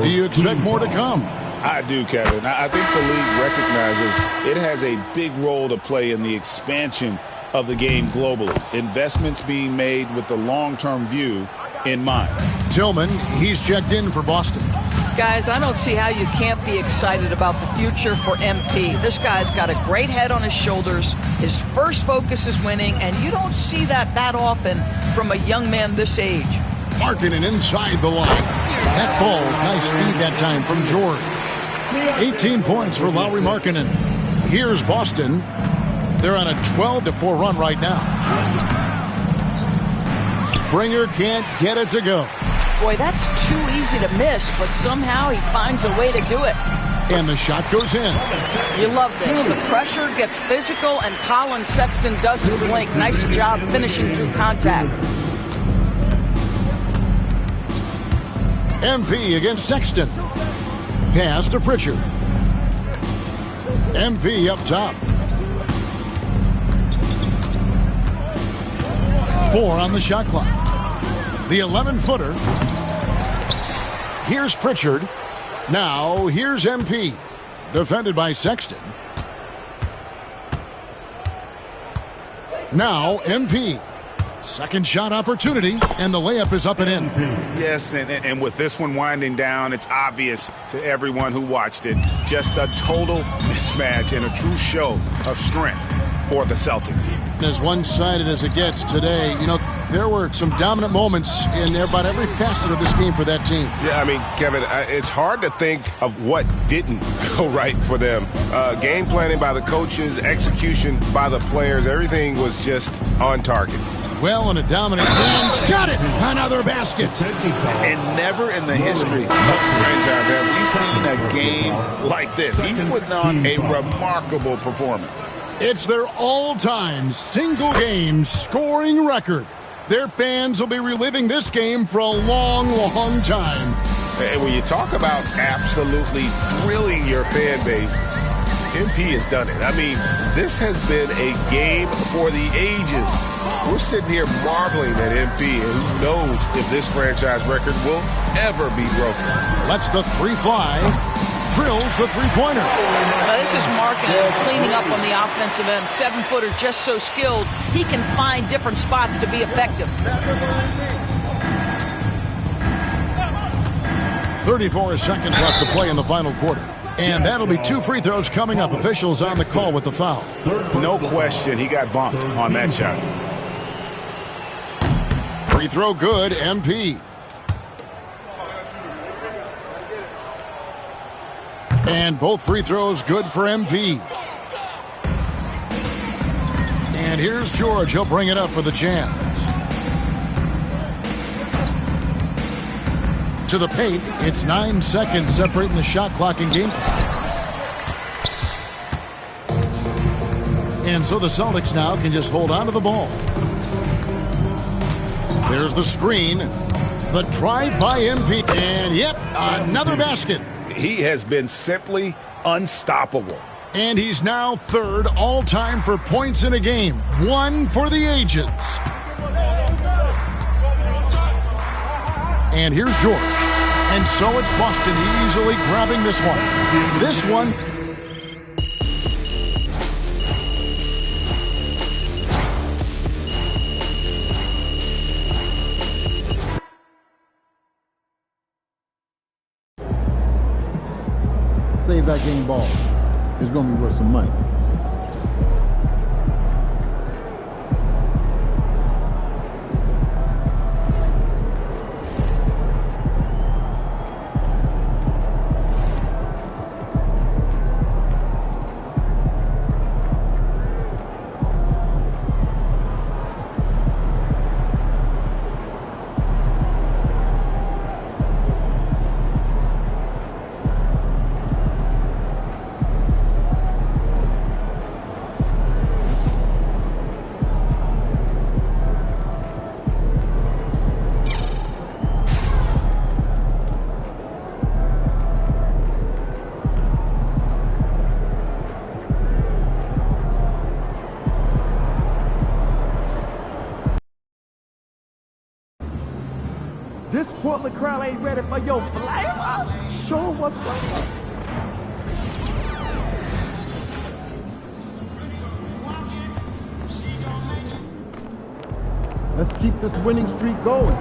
Do you expect more to come? I do, Kevin. I think the league recognizes it has a big role to play in the expansion of the game globally. Investments being made with the long-term view in mind. Tillman, he's checked in for Boston. Guys, I don't see how you can't be excited about the future for MP. This guy's got a great head on his shoulders. His first focus is winning, and you don't see that often from a young man this age. Markkanen inside the line. That falls. Nice feed that time from George. 18 points for Lauri Markkanen. Here's Boston. They're on a 12-4 run right now. Springer can't get it to go. Boy, that's too easy to miss, but somehow he finds a way to do it. And the shot goes in. You love this. The pressure gets physical, and Colin Sexton doesn't blink. Nice job finishing through contact. MP against Sexton. Pass to Pritchard. MP up top. 4 on the shot clock. The 11-footer. Here's Pritchard. Now, here's MP. Defended by Sexton. Now, MP. Second shot opportunity, and the layup is up and in. Yes, and with this one winding down, it's obvious to everyone who watched it. Just a total mismatch and a true show of strength for the Celtics. As one-sided as it gets today, there were some dominant moments in about every facet of this game for that team. Yeah, I mean, Kevin, it's hard to think of what didn't go right for them. Game planning by the coaches, execution by the players, everything was just on target. Well, in a dominant game, got it! Another basket. And never in the history of the franchise have we seen a game like this. He's putting on a remarkable performance. It's their all-time single-game scoring record. Their fans will be reliving this game for a long, long time. And when you talk about absolutely thrilling your fan base, MP has done it. I mean, this has been a game for the ages. We're sitting here marveling at MP, and who knows if this franchise record will ever be broken. Lets the 3 fly. Drills the three-pointer. This is Markkanen cleaning up on the offensive end. 7-footer just so skilled, he can find different spots to be effective. 34 seconds left to play in the final quarter. And that'll be 2 free throws coming up. Officials on the call with the foul. No question, he got bumped on that shot. Free throw good, MP. And both free throws good for MP. And here's George. He'll bring it up for the Jazz. To the paint. It's 9 seconds separating the shot clock and game clock. And so the Celtics now can just hold on to the ball. There's the screen. The drive by MP. And yep, another basket. He has been simply unstoppable. And he's now 3rd all-time for points in a game. 1 for the ages. And here's George. And so it's Boston easily grabbing this one. This one. Save that game ball. It's going to be worth some money. This Portland crowd ain't ready for your flavor. Show what's up. Let's keep this winning streak going.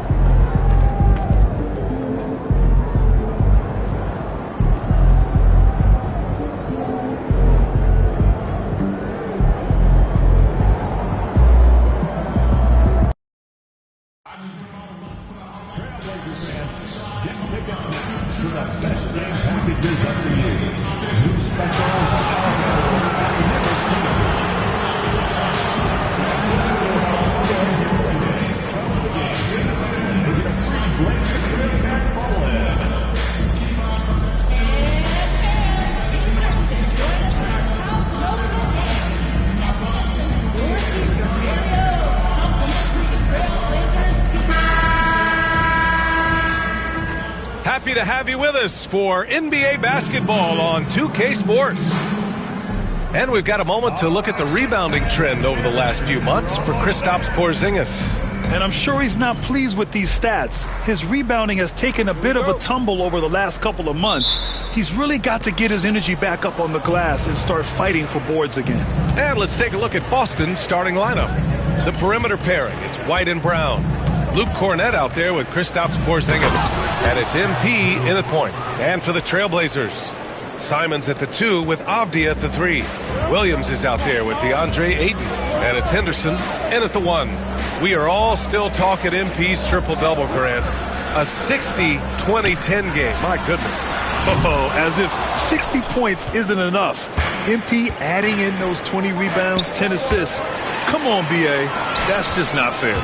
have you with us for NBA basketball on 2K Sports. And we've got a moment to look at the rebounding trend over the last few months for Kristaps Porzingis. And I'm sure he's not pleased with these stats. His rebounding has taken a bit of a tumble over the last couple of months. He's really got to get his energy back up on the glass and start fighting for boards again. And let's take a look at Boston's starting lineup. The perimeter pairing, it's White and Brown. Luke Cornett out there with Kristaps Porzingis. And it's MP in at point. And for the Trailblazers, Simons at the 2 with Avdia at the 3. Williams is out there with DeAndre Ayton. And it's Henderson in at the 1. We are all still talking MP's triple-double, Grant. A 60-20-10 game. My goodness. Oh, as if 60 points isn't enough. MP adding in those 20 rebounds, 10 assists. Come on, BA. That's just not fair.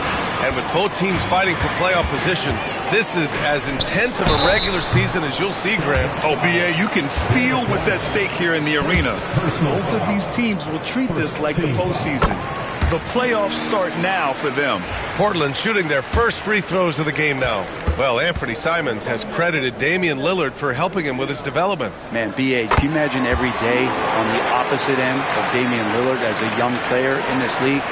And with both teams fighting for playoff position, this is as intense of a regular season as you'll see, Grant. Oh, BA, you can feel what's at stake here in the arena. Both of these teams will treat this like the postseason. The playoffs start now for them. Portland shooting their first free throws of the game now. Well, Anthony Simons has credited Damian Lillard for helping him with his development. Man, BA, can you imagine every day on the opposite end of Damian Lillard as a young player in this league?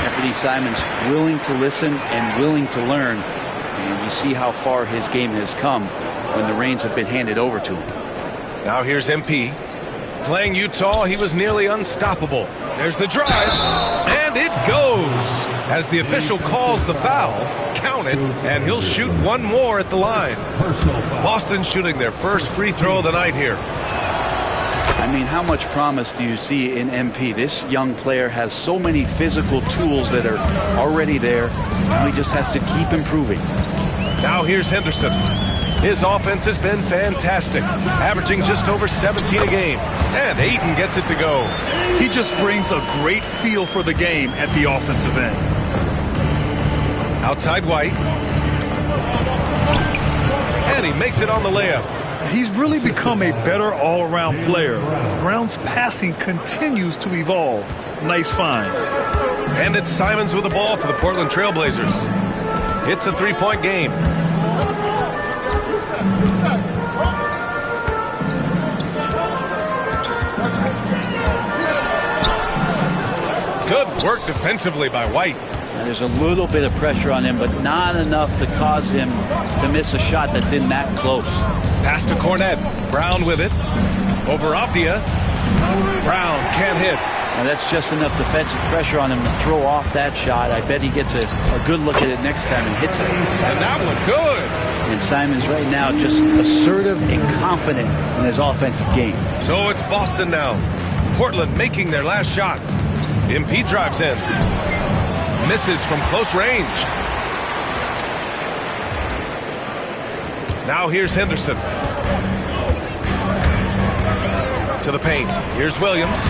Anthony Simons willing to listen and willing to learn, and you see how far his game has come when the reins have been handed over to him. Now here's MP. Playing Utah, he was nearly unstoppable. There's the drive, and it goes. As the official calls the foul, count it, and he'll shoot one more at the line. Boston shooting their first free throw of the night here. I mean, how much promise do you see in MP? This young player has so many physical tools that are already there. Now he just has to keep improving. Now here's Henderson. His offense has been fantastic, averaging just over 17 a game. And Ayton gets it to go. He just brings a great feel for the game at the offensive end. Outside White. And he makes it on the layup. He's really become a better all-around player. Brown's passing continues to evolve. Nice find. And it's Simons with the ball for the Portland Trailblazers. It's a three-point game. Good work defensively by White. And there's a little bit of pressure on him, but not enough to cause him to miss a shot that's in that close. Pass to Cornett. Brown with it. Over Avdia. Brown can't hit. And that's just enough defensive pressure on him to throw off that shot. I bet he gets a good look at it next time and hits it. And that one good. And Simons right now just assertive and confident in his offensive game. So it's Boston now. Portland making their last shot. MP drives in. Misses from close range. Now here's Henderson. To the paint. Here's Williams.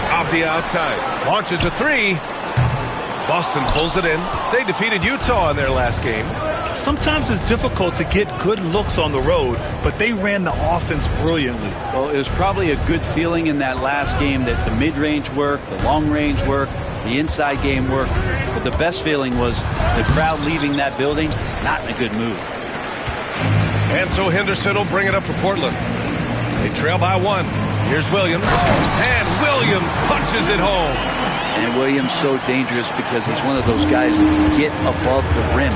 Avdia outside. Launches a three. Boston pulls it in. They defeated Utah in their last game. Sometimes it's difficult to get good looks on the road, but they ran the offense brilliantly. Well, it was probably a good feeling in that last game that the mid-range worked, the long-range worked, the inside game worked. But the best feeling was the crowd leaving that building not in a good mood. And so Henderson will bring it up for Portland. They trail by one. Here's Williams. And Williams punches it home. And Williams so dangerous because he's one of those guys who can get above the rim.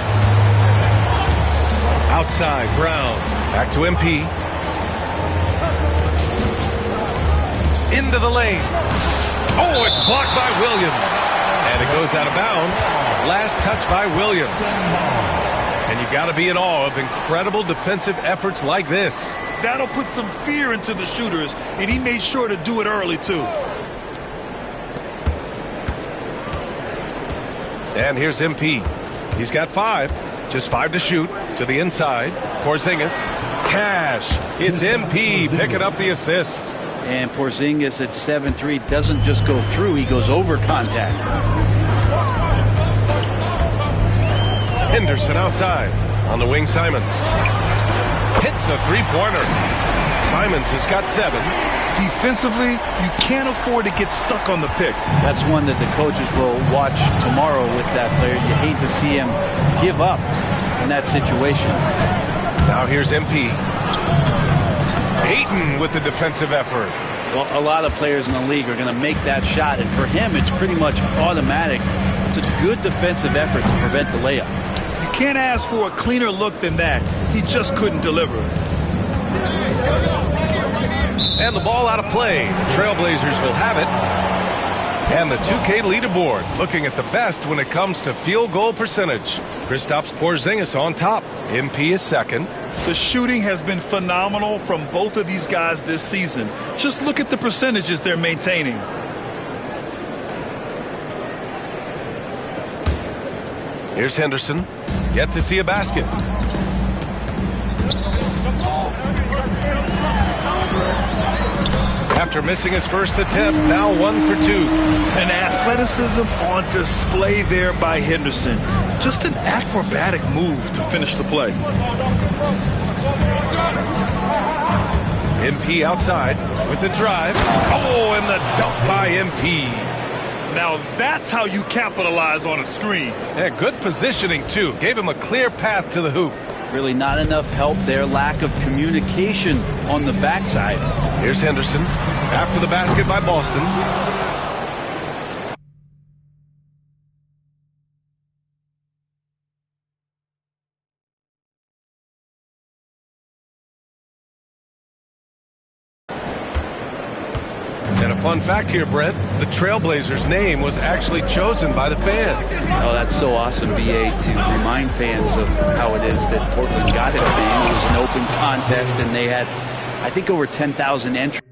Outside, Brown. Back to MP. Into the lane. Oh, it's blocked by Williams. And it goes out of bounds. Last touch by Williams. And you got to be in awe of incredible defensive efforts like this. That'll put some fear into the shooters, and he made sure to do it early, too. And here's MP. He's got 5. Just 5 to shoot. To the inside. Porzingis. Cash. It's MP picking up the assist. And Porzingis at 7-3 doesn't just go through, he goes over contact. Henderson outside. On the wing, Simons. Hits a three-pointer. Simons has got 7. Defensively, you can't afford to get stuck on the pick. That's one that the coaches will watch tomorrow with that player. You hate to see him give up in that situation. Now here's MP. Ayton with the defensive effort. Well, a lot of players in the league are going to make that shot, and for him, it's pretty much automatic. It's a good defensive effort to prevent the layup. You can't ask for a cleaner look than that. He just couldn't deliver. And the ball out of play. Trailblazers will have it. And the 2K leaderboard looking at the best when it comes to field goal percentage. Kristaps Porzingis on top. MP is second. The shooting has been phenomenal from both of these guys this season. Just look at the percentages they're maintaining. Here's Henderson. Yet to see a basket. After missing his first attempt, now 1 for 2. An athleticism on display there by Henderson. Just an acrobatic move to finish the play. MP outside with the drive. Oh, and the dunk by MP. Now that's how you capitalize on a screen. Yeah, good positioning, too. Gave him a clear path to the hoop. Really not enough help there. Lack of communication on the backside. Here's Henderson. After the basket by Boston. And a fun fact here, Brent, the Trailblazers' name was actually chosen by the fans. Oh, that's so awesome, BA, to remind fans of how it is that Portland got its name. It was an open contest, and they had, I think, over 10,000 entries.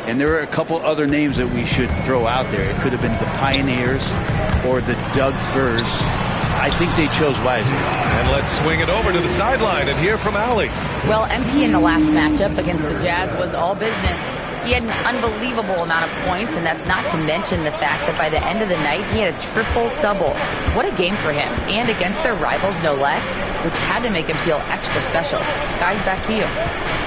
And there are a couple other names that we should throw out there. It could have been the Pioneers or the Doug Furs. I think they chose wisely. And let's swing it over to the sideline and hear from Allie. Well, MP in the last matchup against the Jazz was all business. He had an unbelievable amount of points, and that's not to mention the fact that by the end of the night, he had a triple-double. What a game for him, and against their rivals, no less, which had to make him feel extra special. Guys, back to you.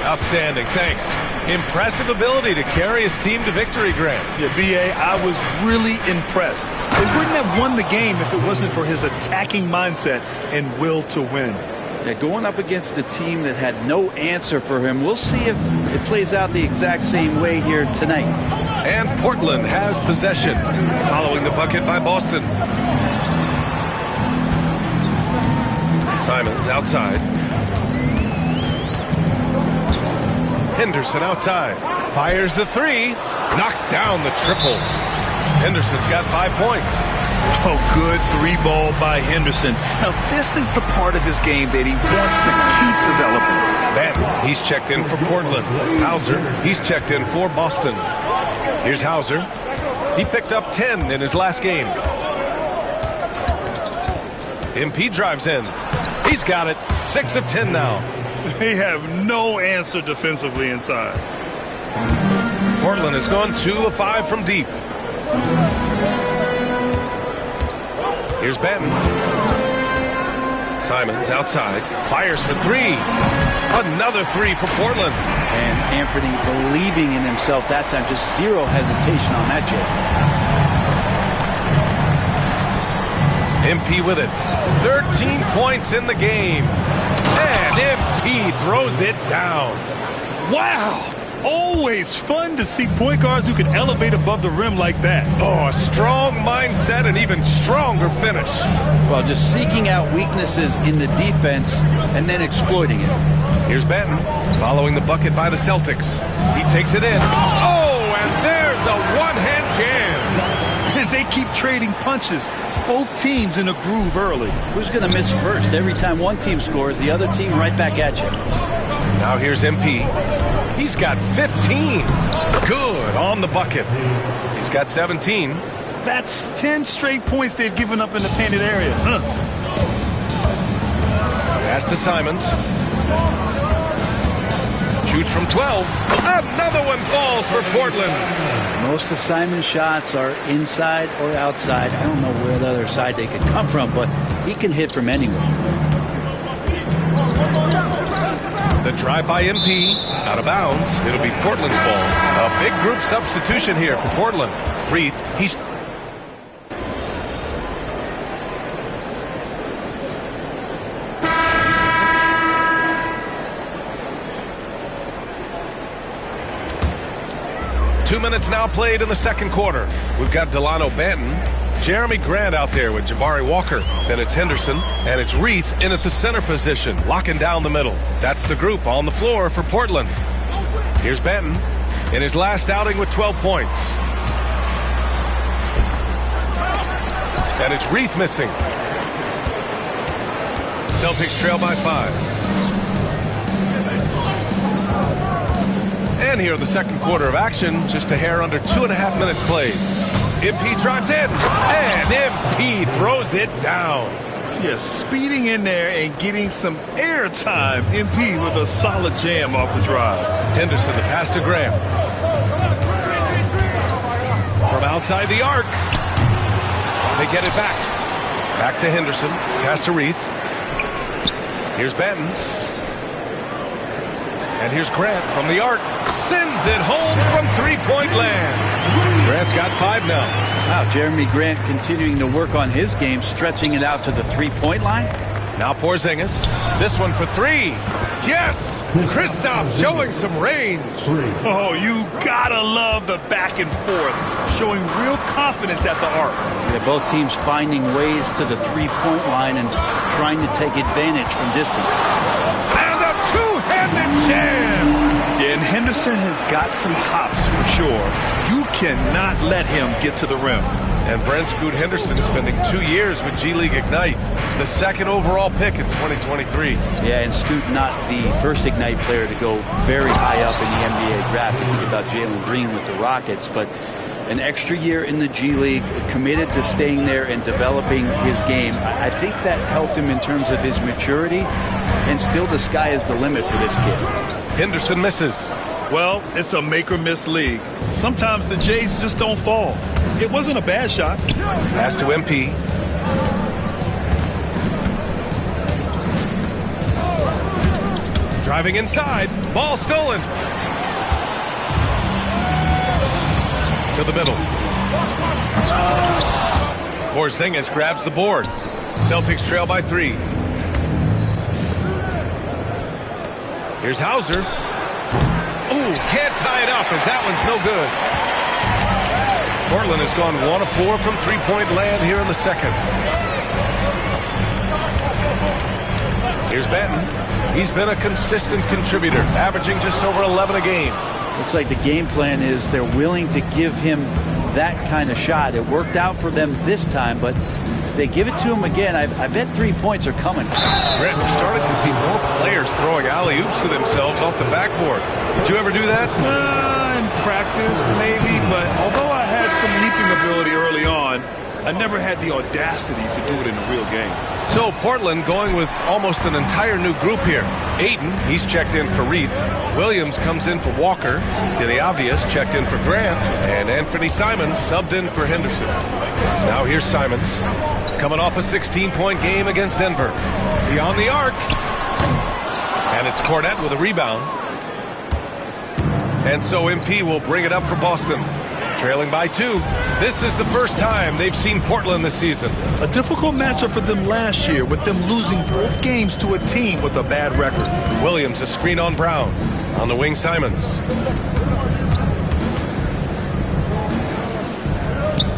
Outstanding, thanks. Impressive ability to carry his team to victory, Grant. Yeah, B.A., I was really impressed. They wouldn't have won the game if it wasn't for his attacking mindset and will to win. Yeah, going up against a team that had no answer for him. We'll see if it plays out the exact same way here tonight. And Portland has possession, following the bucket by Boston. Simons outside. Henderson outside. Fires the three. Knocks down the triple. Henderson's got 5 points. Oh, good three ball by Henderson. Now, this is the part of his game that he wants to keep developing. Batten, he's checked in for Portland. Hauser, he's checked in for Boston. Here's Hauser. He picked up 10 in his last game. MP drives in. He's got it. 6 of 10 now. They have no answer defensively inside. Portland has gone 2 of 5 from deep. Here's Benton. Simons outside. Fires for three. Another three for Portland. And Anthony believing in himself that time. Just zero hesitation on that, Jay. MP with it. 13 points in the game. And MP throws it down. Wow. Always fun to see point guards who can elevate above the rim like that. Oh, a strong mindset and even stronger finish. Well, just seeking out weaknesses in the defense and then exploiting it. Here's Benton following the bucket by the Celtics. He takes it in. Oh, and there's a one-hand jam. And they keep trading punches. Both teams in a groove early. Who's going to miss first? Every time one team scores, the other team right back at you. Now here's MP. He's got 15. Good on the bucket. He's got 17. That's 10 straight points they've given up in the painted area. Pass to Simons. Shoots from 12. Another one falls for Portland. Most of Simon's shots are inside or outside. I don't know where the other side they could come from, but he can hit from anywhere. The drive by MP, out of bounds. It'll be Portland's ball. A big group substitution here for Portland. Reith, he's... Two minutes now played in the second quarter. We've got Delano Banton, Jeremy Grant out there with Jabari Walker. Then it's Henderson, and it's Reith in at the center position, locking down the middle. That's the group on the floor for Portland. Here's Banton in his last outing with 12 points. And it's Reith missing. Celtics trail by 5. And here in the second quarter of action, just a hair under 2.5 minutes played. MP drives in, and MP throws it down. Yes, speeding in there and getting some air time. MP with a solid jam off the drive. Henderson, the pass to Graham. From outside the arc. They get it back. Back to Henderson. Pass to Reith. Here's Benton. And here's Grant from the arc. Sends it home from three-point land. Grant's got 5 now. Wow, Jeremy Grant continuing to work on his game, stretching it out to the three-point line. Now Porzingis. This one for 3. Yes! Kristaps showing some range. Oh, you gotta love the back and forth, showing real confidence at the arc. Yeah, both teams finding ways to the three-point line and trying to take advantage from distance. And a two-handed jam! Yeah, and Henderson has got some hops for sure. You cannot let him get to the rim. And Brent Scoot Henderson spending 2 years with G League Ignite, the second overall pick in 2023. Yeah, and Scoot not the first Ignite player to go very high up in the NBA draft. You think about Jalen Green with the Rockets, but an extra year in the G League, committed to staying there and developing his game. I think that helped him in terms of his maturity, and still the sky is the limit for this kid. Henderson misses. Well, it's a make-or-miss league. Sometimes the Jays just don't fall. It wasn't a bad shot. Pass to MP. Driving inside. Ball stolen. To the middle. Porzingis grabs the board. Celtics trail by 3. Here's Hauser. Ooh, can't tie it up as that one's no good. Portland has gone 1 of 4 from three-point land here in the second. Here's Benton. He's been a consistent contributor, averaging just over 11 a game. Looks like the game plan is they're willing to give him that kind of shot. It worked out for them this time, but if they give it to him again, I bet 3 points are coming. Brent, we're starting to see more players throwing alley-oops to themselves off the backboard. Did you ever do that? In practice, maybe, but although I had some leaping ability early on, I never had the audacity to do it in a real game. So Portland going with almost an entire new group here. Aiden, he's checked in for Reith. Williams comes in for Walker. Denny Obvious checked in for Grant. And Anthony Simons subbed in for Henderson. Now here's Simons. Coming off a 16-point game against Denver. Beyond the arc. And it's Cornette with a rebound. And so MP will bring it up for Boston. Trailing by 2. This is the first time they've seen Portland this season. A difficult matchup for them last year, with them losing both games to a team with a bad record. Williams, a screen on Brown. On the wing, Simons.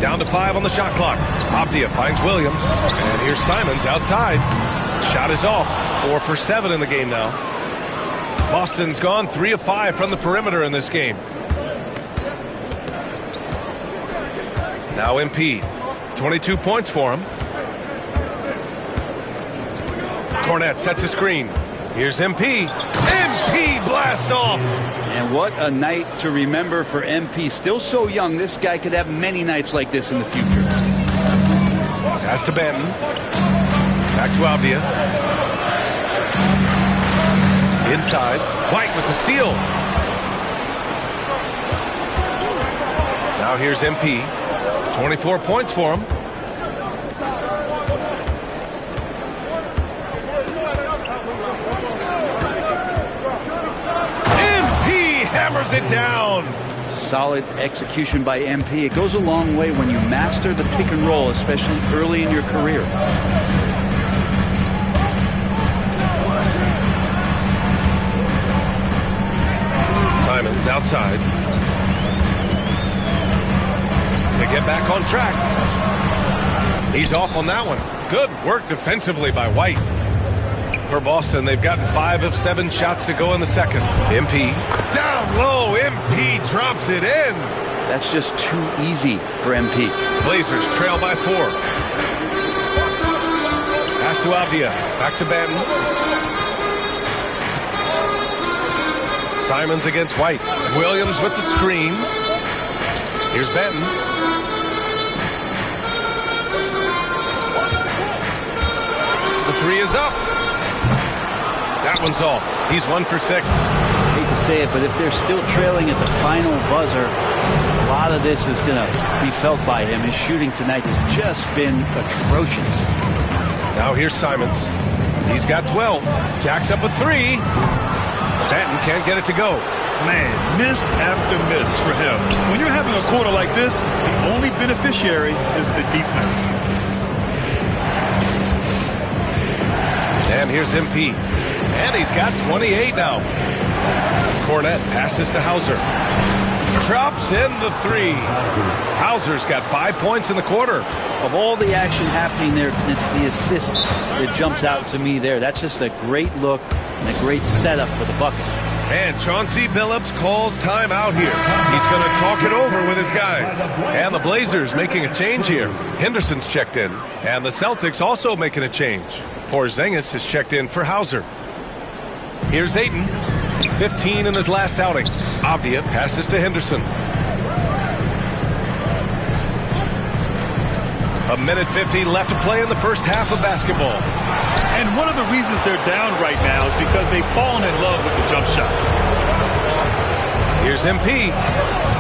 Down to 5 on the shot clock. Avdia finds Williams. And here's Simons outside. Shot is off. 4 for 7 in the game now. Boston's gone 3 of 5 from the perimeter in this game. Now MP. 22 points for him. Cornette sets a screen. Here's MP. MP blast off. And what a night to remember for MP. Still so young, this guy could have many nights like this in the future. Pass to Benton. Back to Avdia. Inside. White with the steal. Now here's MP. 24 points for him. MP hammers it down. Solid execution by MP. It goes a long way when you master the pick and roll, especially early in your career. Simons outside. To get back on track. He's off on that one. Good work defensively by White. For Boston, they've gotten 5 of 7 shots to go in the second. MP down low. MP drops it in. That's just too easy for MP. Blazers trail by 4. Pass to Avdia. Back to Benton. Simons against White. Williams with the screen. Here's Benton. The 3 is up. That one's off. He's 1 for 6. Hate to say it, but if they're still trailing at the final buzzer, a lot of this is going to be felt by him. His shooting tonight has just been atrocious. Now here's Simons. He's got 12. Jacks up a 3. Benton can't get it to go. Man, miss after miss for him. When you're having a quarter like this, the only beneficiary is the defense. And here's MP. And he's got 28 now. Cornette passes to Hauser. Drops in the 3. Hauser's got 5 points in the quarter. Of all the action happening there, it's the assist that jumps out to me there. That's just a great look and a great setup for the bucket. And Chauncey Billups calls timeout here. He's going to talk it over with his guys. And the Blazers making a change here. Henderson's checked in. And the Celtics also making a change. Porzingis has checked in for Hauser. Here's Ayton. 15 in his last outing. Avdia passes to Henderson. A minute 50 left to play in the first half of basketball. And one of the reasons they're down right now is because they've fallen in love with the jump shot. Here's MP.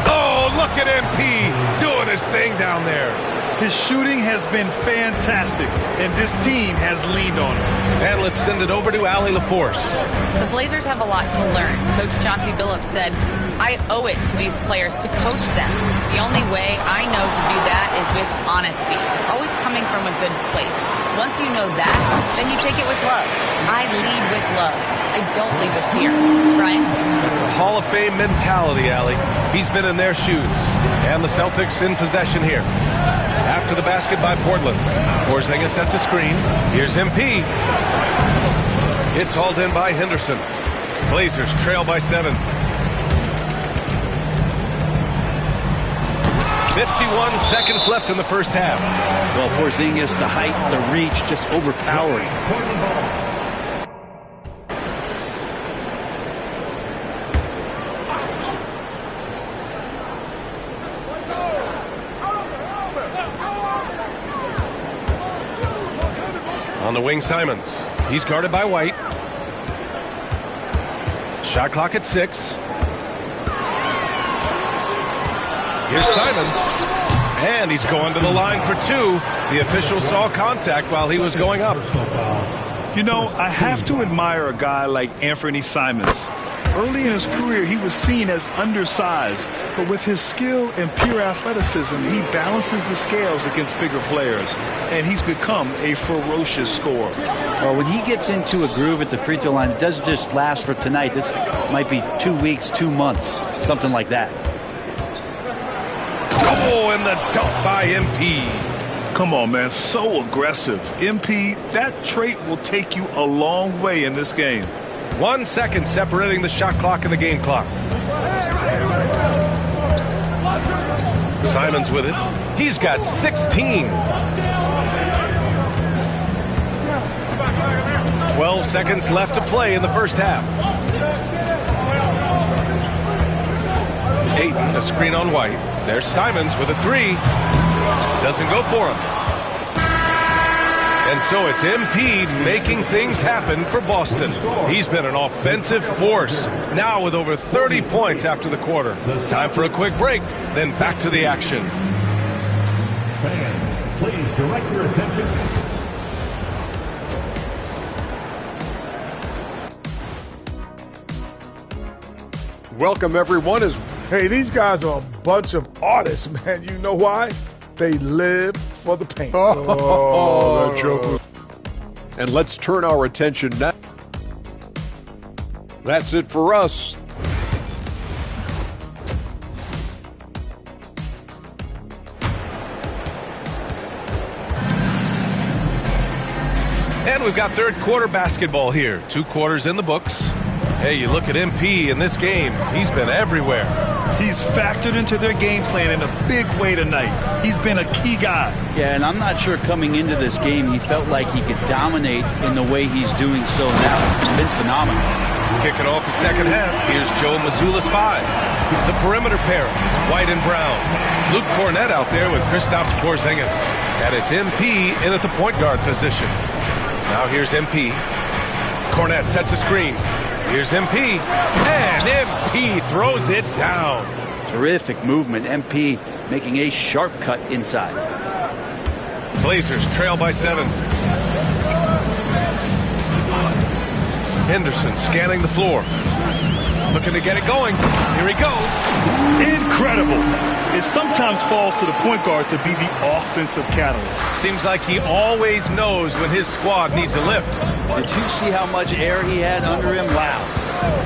Oh, look at MP doing his thing down there. His shooting has been fantastic, and this team has leaned on him. And let's send it over to Allie LaForce. The Blazers have a lot to learn. Coach Chauncey Billups said, I owe it to these players to coach them. The only way I know to do that is with honesty. It's always coming from a good place. Once you know that, then you take it with love. I lead with love. I don't lead with fear. Brian? That's a Hall of Fame mentality, Allie. He's been in their shoes. And the Celtics in possession here. After the basket by Portland. Porzingis sets a screen. Here's MP. It's hauled in by Henderson. Blazers trail by 7. 51 seconds left in the first half. Well, Porzingis, the height, the reach, just overpowering. On the wing, Simons. He's guarded by White. Shot clock at 6. Here's Simons. And he's going to the line for two. The official saw contact while he was going up. You know, I have to admire a guy like Anthony Simons. Early in his career, he was seen as undersized, but with his skill and pure athleticism, he balances the scales against bigger players, and he's become a ferocious scorer. Well, when he gets into a groove at the free throw line, it doesn't just last for tonight. This might be 2 weeks, 2 months, something like that. Oh, and the dunk by MP. Come on, man, so aggressive. MP, that trait will take you a long way in this game. 1 second separating the shot clock and the game clock. Simons with it. He's got 16. 12 seconds left to play in the first half. Ayton, a screen on White. There's Simons with a three. Doesn't go for him. And so it's MP making things happen for Boston. He's been an offensive force, now with over 30 points after the quarter. Time for a quick break, then back to the action. Fans, please direct your attention. Welcome, everyone. Hey, these guys are a bunch of artists, man. You know why? They live for the paint. Oh, that joke. And let's turn our attention now. That's it for us. And we've got third quarter basketball here. 2 quarters in the books. Hey, you look at MP in this game. He's been everywhere. He's factored into their game plan in a big way tonight. He's been a key guy. Yeah, and I'm not sure coming into this game he felt like he could dominate in the way he's doing so now. It's been phenomenal. Kicking off the second half, here's Joe Mazzulla's 5. The perimeter pair is White and Brown. Luke Cornett out there with Kristaps Porzingis. And it's MP in at the point guard position. Now here's MP. Cornett sets a screen. Here's MP, and MP throws it down. Terrific movement. MP making a sharp cut inside. Blazers trail by 7. Henderson scanning the floor. Looking to get it going. Here he goes. Incredible. It sometimes falls to the point guard to be the offensive catalyst. Seems like he always knows when his squad needs a lift. Did you see how much air he had under him? Wow.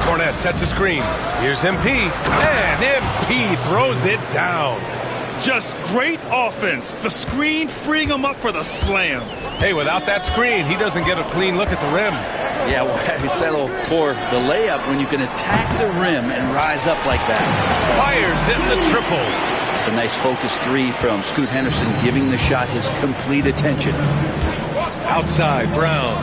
Cornett sets a screen. Here's MP. And MP throws it down. Just great offense. The screen freeing him up for the slam. Hey, without that screen, he doesn't get a clean look at the rim. Yeah, well, settle for the layup when you can attack the rim and rise up like that. Fires in the triple. It's a nice focus 3 from Scoot Henderson, giving the shot his complete attention. Outside, Brown.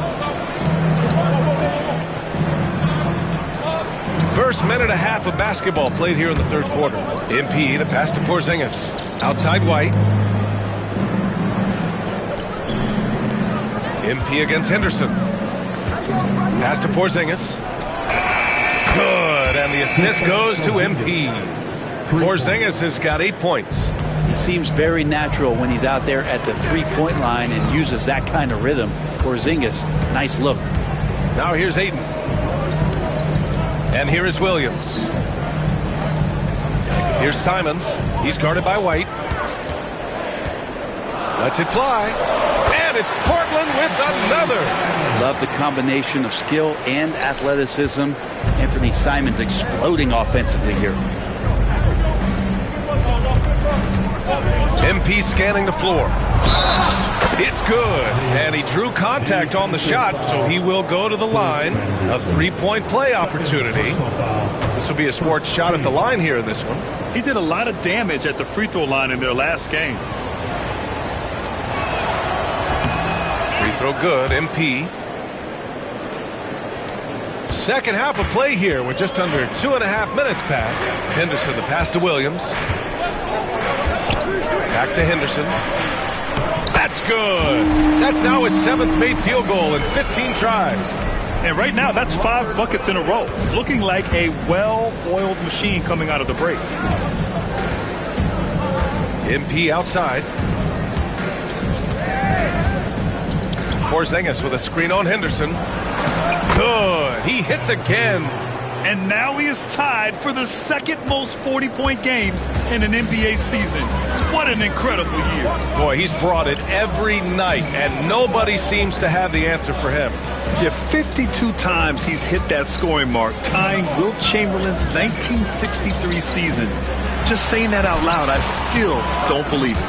First minute and a half of basketball played here in the third quarter. MP, the pass to Porzingis. Outside White. MP against Henderson. Pass to Porzingis. Good, and the assist goes to MP. Porzingis has got 8 points. He seems very natural when he's out there at the three-point line and uses that kind of rhythm. Porzingis, nice look. Now here's Ayton. And here is Williams. Here's Simons. He's guarded by White. Lets it fly. And it's Portland with another. Love the combination of skill and athleticism. Anthony Simons exploding offensively here. MP scanning the floor. It's good. And he drew contact on the shot, so he will go to the line. A 3-point play opportunity. This will be a sports shot at the line here in this one. He did a lot of damage at the free throw line in their last game. Free throw good. MP. Second half of play here with just under 2.5 minutes passed. Henderson, the pass to Williams. Back to Henderson. That's good. That's now his 7th made field goal in 15 tries. And right now, that's 5 buckets in a row. Looking like a well-oiled machine coming out of the break. MP outside. Porzingis with a screen on Henderson. Good. He hits again. And now he is tied for the second most 40-point games in an NBA season. What an incredible year. Boy, he's brought it every night, and nobody seems to have the answer for him. Yeah, 52 times he's hit that scoring mark, tying Wilt Chamberlain's 1963 season. Just saying that out loud, I still don't believe it.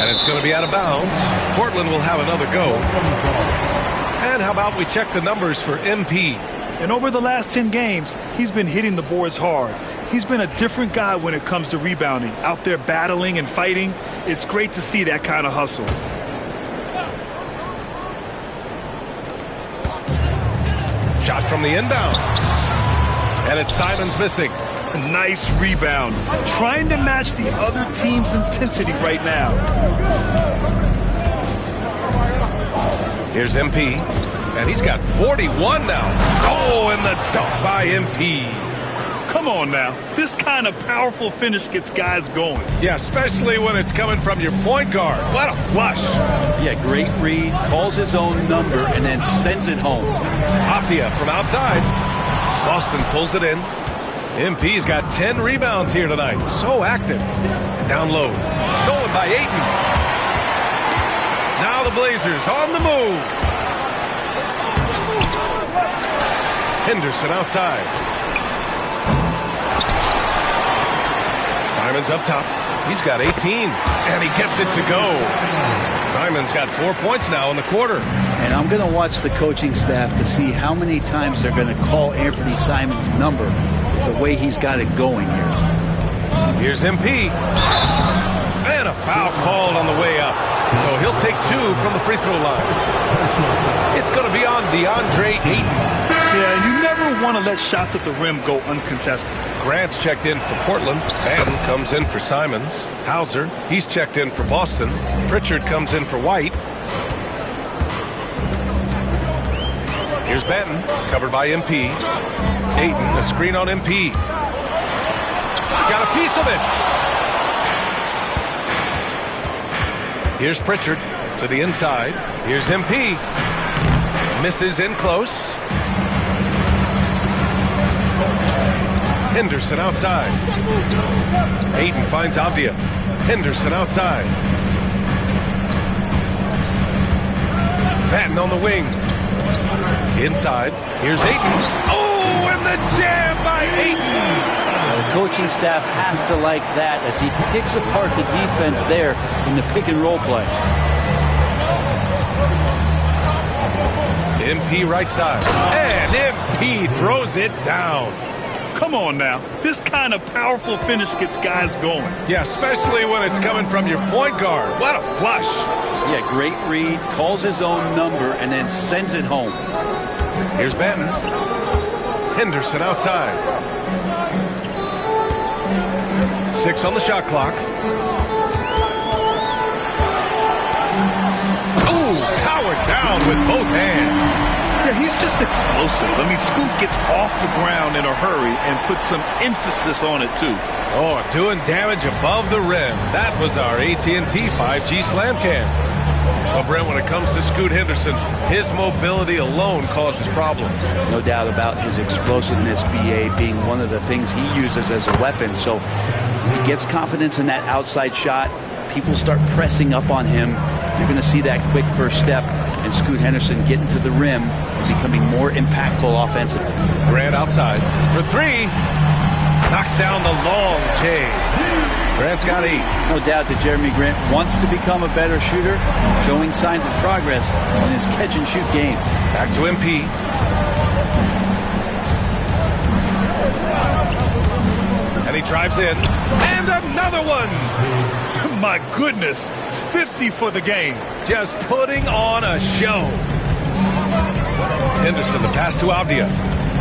And it's going to be out of bounds. Portland will have another go. And how about we check the numbers for MP? And over the last 10 games, he's been hitting the boards hard. He's been a different guy when it comes to rebounding. Out there battling and fighting. It's great to see that kind of hustle. Shot from the inbound. And it's Simons missing. A nice rebound. Trying to match the other team's intensity right now. Here's MP. And he's got 41 now. Oh, and the dunk by MP. Come on now. This kind of powerful finish gets guys going. Yeah, especially when it's coming from your point guard. What a flush. Yeah, great read. Calls his own number and then sends it home. Aptia from outside. Boston pulls it in. MP's got 10 rebounds here tonight. So active. Down low. Stolen by Ayton. Now the Blazers on the move. Henderson outside. Simons up top. He's got 18, and he gets it to go. Simons got 4 points now in the quarter. And I'm going to watch the coaching staff to see how many times they're going to call Anthony Simons' number the way he's got it going here. Here's MP. And a foul called on the way up. So he'll take 2 from the free throw line. It's going to be on DeAndre Ayton. Yeah, you never want to let shots at the rim go uncontested. Grant's checked in for Portland. Banton comes in for Simons. Hauser, he's checked in for Boston. Pritchard comes in for White. Here's Banton, covered by MP. Ayton, a screen on MP. Got a piece of it. Here's Pritchard to the inside. Here's MP. Misses in close. Henderson outside. Ayton finds Avdia. Henderson outside. Banton on the wing. Inside. Here's Ayton. Oh, and the jam by Ayton. The coaching staff has to like that as he picks apart the defense there in the pick and roll play. MP right side. And MP throws it down. Come on now. This kind of powerful finish gets guys going. Yeah, especially when it's coming from your point guard. What a flush. Yeah, great read. Calls his own number and then sends it home. Here's Banton. Henderson outside. 6 on the shot clock. Ooh, powered down with both hands. Yeah, he's just explosive. I mean, Scoot gets off the ground in a hurry and puts some emphasis on it, too. Oh, doing damage above the rim. That was our AT&T 5G Slam Cam. Well, Brent, when it comes to Scoot Henderson, his mobility alone causes problems. No doubt about his explosiveness, BA, being one of the things he uses as a weapon. So he gets confidence in that outside shot. People start pressing up on him. You're going to see that quick first step and Scoot Henderson getting to the rim and becoming more impactful offensively. Grant outside for 3. Knocks down the long J. Grant's got 8. No doubt that Jeremy Grant wants to become a better shooter, showing signs of progress in his catch-and-shoot game. Back to MP. And he drives in. And another one! My goodness, 50 for the game. Just putting on a show. Henderson, the pass to Avdia.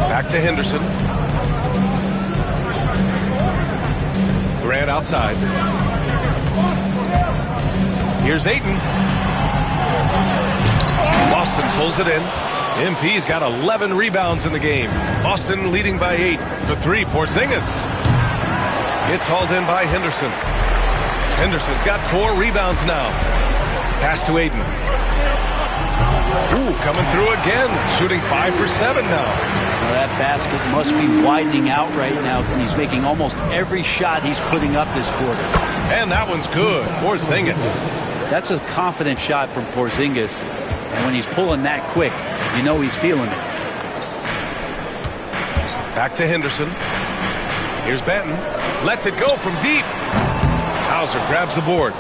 Back to Henderson. Grant outside. Here's Ayton. Boston pulls it in. MP's got 11 rebounds in the game. Boston leading by 8. For 3, Porzingis. It's hauled in by Henderson. Henderson's got 4 rebounds now. Pass to Aiden. Ooh, coming through again. Shooting 5 for 7 now. Well, that basket must be widening out right now, and he's making almost every shot he's putting up this quarter. And that one's good. Porzingis. That's a confident shot from Porzingis. And when he's pulling that quick, you know he's feeling it. Back to Henderson. Here's Benton. Lets it go from deep. Hauser grabs the board.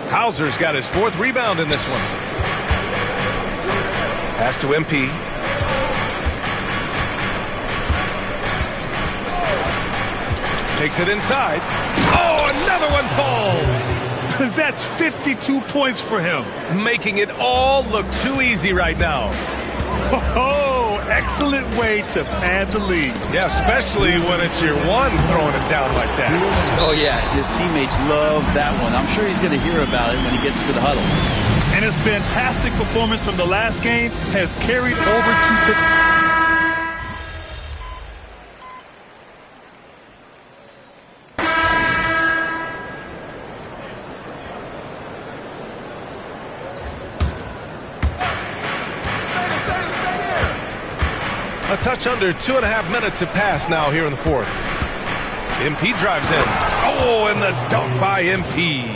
Hauser's got his 4th rebound in this one. Pass to MP. Takes it inside. Oh, another one falls. That's 52 points for him. Making it all look too easy right now. Oh, excellent way to pad the lead. Yeah, especially when it's your one throwing it down like that. Oh, yeah, his teammates love that one. I'm sure he's going to hear about it when he gets to the huddle. And his fantastic performance from the last game has carried over to today. A touch under 2.5 minutes have passed now here in the 4th. MP drives in. Oh, and the dunk by MP.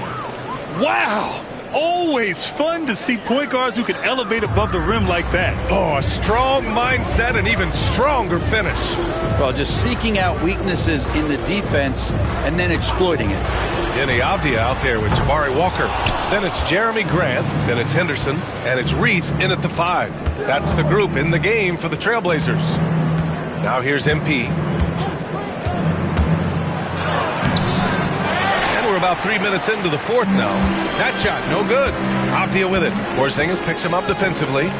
Wow! Always fun to see point guards who can elevate above the rim like that. Oh, a strong mindset and even stronger finish. Well, just seeking out weaknesses in the defense and then exploiting it. Denny Avdia out there with Jabari Walker. Then it's Jeremy Grant. Then it's Henderson. And it's Reith in at the 5. That's the group in the game for the Trailblazers. Now here's MP. And we're about 3 minutes into the 4th now. That shot, no good. Avdia with it. Porzingis picks him up defensively.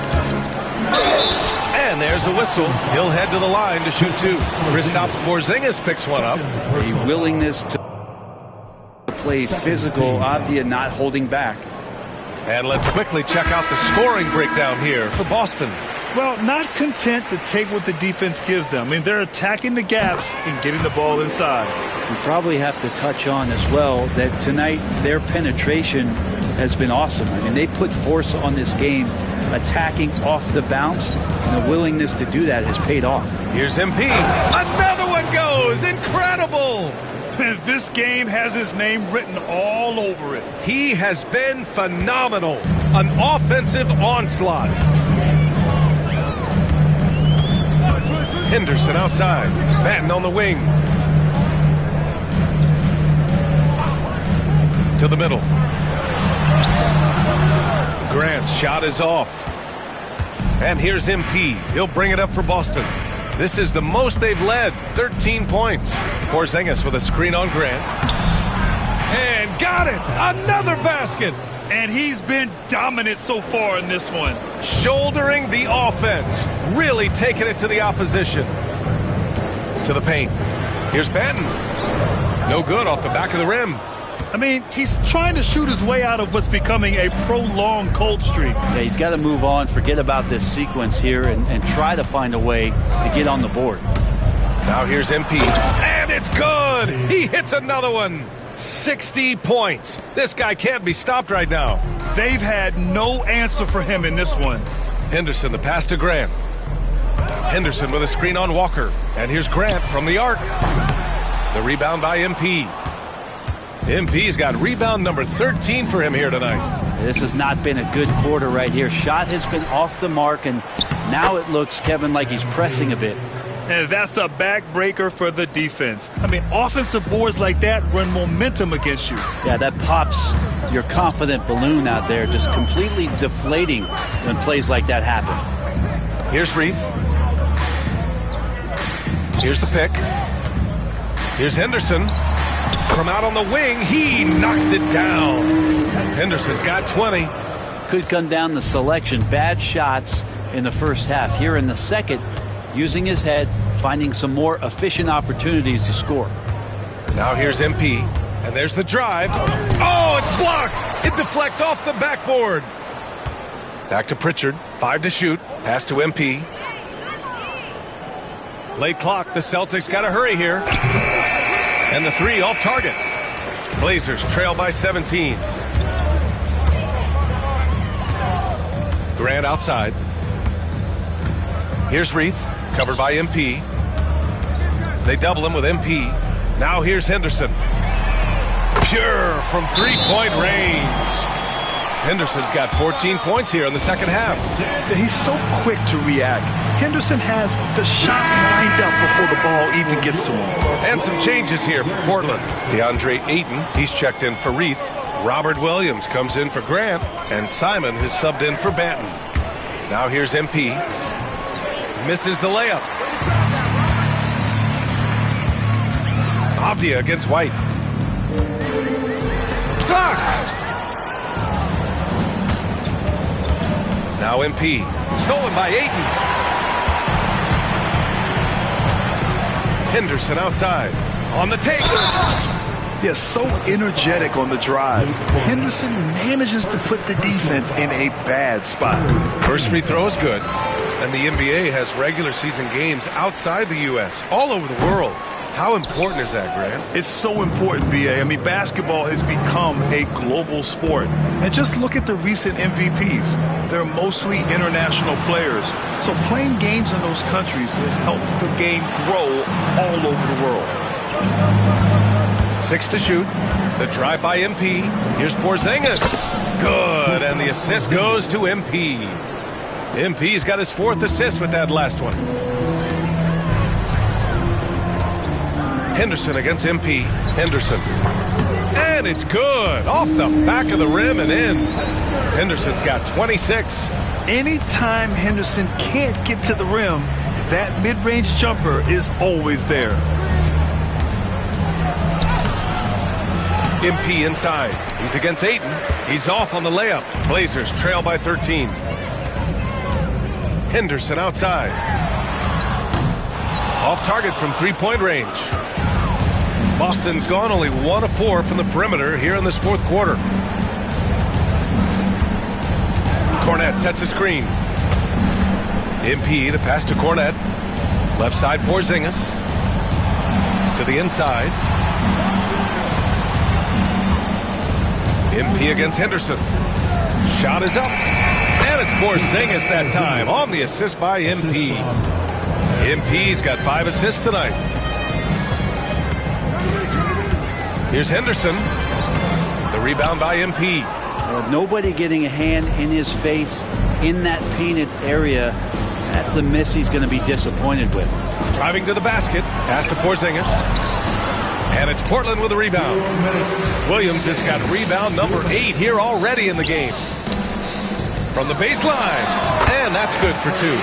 And there's a whistle. He'll head to the line to shoot 2. Kristaps Porzingis picks one up. A willingness to play physical, Avdia not holding back. And let's quickly check out the scoring breakdown here for Boston. Well, not content to take what the defense gives them. I mean, they're attacking the gaps and getting the ball inside. We probably have to touch on as well that tonight their penetration has been awesome. I mean, they put force on this game, attacking off the bounce, and the willingness to do that has paid off. Here's MP. Another one goes. Incredible. This game has his name written all over it. He has been phenomenal. An offensive onslaught. Henderson outside. Batten on the wing. To the middle. Grant's shot is off. And here's MP. He'll bring it up for Boston. This is the most they've led, 13 points. Porzingis with a screen on Grant. And got it! Another basket! And he's been dominant so far in this one. Shouldering the offense. Really taking it to the opposition. To the paint. Here's Batten. No good off the back of the rim. I mean, he's trying to shoot his way out of what's becoming a prolonged cold streak. Yeah, he's got to move on, forget about this sequence here, and try to find a way to get on the board. Now here's MP. And it's good! He hits another one! 60 points. This guy can't be stopped right now. They've had no answer for him in this one. Henderson, the pass to Grant. Henderson with a screen on Walker. And here's Grant from the arc. The rebound by MP. MP's got rebound number 13 for him here tonight. This has not been a good quarter right here. Shot has been off the mark, and now it looks, Kevin, like he's pressing a bit. And that's a backbreaker for the defense. I mean, offensive boards like that run momentum against you. Yeah, that pops your confident balloon out there, just completely deflating when plays like that happen. Here's Reith. Here's the pick. Here's Henderson. From out on the wing, he knocks it down. Henderson's got 20. Could come down to selection. Bad shots in the first half. Here in the second, using his head, finding some more efficient opportunities to score. Now here's MP, and there's the drive. Oh, it's blocked. It deflects off the backboard. Back to Pritchard. 5 to shoot. Pass to MP. Late clock. The Celtics got to hurry here. And the 3 off target. Blazers trail by 17. Grant outside. Here's Reith, covered by MP. They double him with MP. Now here's Henderson. Pure from three-point range. Henderson's got 14 points here in the second half. He's so quick to react. Henderson has the shot lined up before the ball even gets to him. And some changes here for Portland. DeAndre Ayton, he's checked in for Reith. Robert Williams comes in for Grant. And Simon has subbed in for Banton. Now here's MP. Misses the layup. Avdia against White. Blocked! Now MP. Stolen by Ayton. Henderson outside. On the take. Yeah, so energetic on the drive. Henderson manages to put the defense in a bad spot. First free throw is good. And the NBA has regular season games outside the U.S., all over the world. How important is that, Grant? It's so important, B.A. I mean, basketball has become a global sport. And just look at the recent MVPs. They're mostly international players. So playing games in those countries has helped the game grow all over the world. 6 to shoot. The drive by MP. Here's Porzingis. Good. And the assist goes to MP. MP's got his 4th assist with that last one. Henderson against MP. Henderson. And it's good. Off the back of the rim and in. Henderson's got 26. Anytime Henderson can't get to the rim, that mid-range jumper is always there. MP inside. He's against Ayton. He's off on the layup. Blazers trail by 13. Henderson outside. Off target from three-point range. Boston's gone only 1 of 4 from the perimeter here in this fourth quarter. Cornette sets a screen. MP, the pass to Cornette. Left side Porzingis. To the inside. MP against Henderson. Shot is up. And it's Porzingis that time on the assist by MP. MP's got 5 assists tonight. Here's Henderson. The rebound by MP. Nobody getting a hand in his face in that painted area. That's a miss he's going to be disappointed with. Driving to the basket. Pass to Porzingis. And it's Portland with a rebound. Williams has got rebound number 8 here already in the game. From the baseline. And that's good for 2.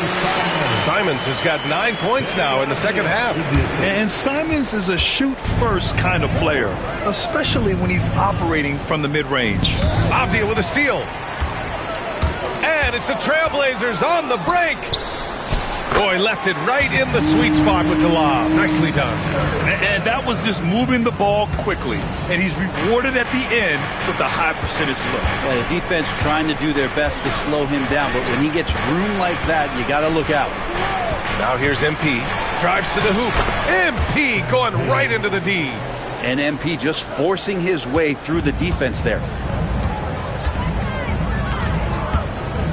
Simons has got 9 points now in the second half. And Simons is a shoot-first kind of player, especially when he's operating from the mid-range. Avdia with a steal. And it's the Trailblazers on the break. Boy, left it right in the sweet spot with the lob. Nicely done. And that was just moving the ball quickly. And he's rewarded at the end with a high percentage look. Yeah, the defense trying to do their best to slow him down. But when he gets room like that, you got to look out. Now here's MP. Drives to the hoop. MP going right into the D. And MP just forcing his way through the defense there.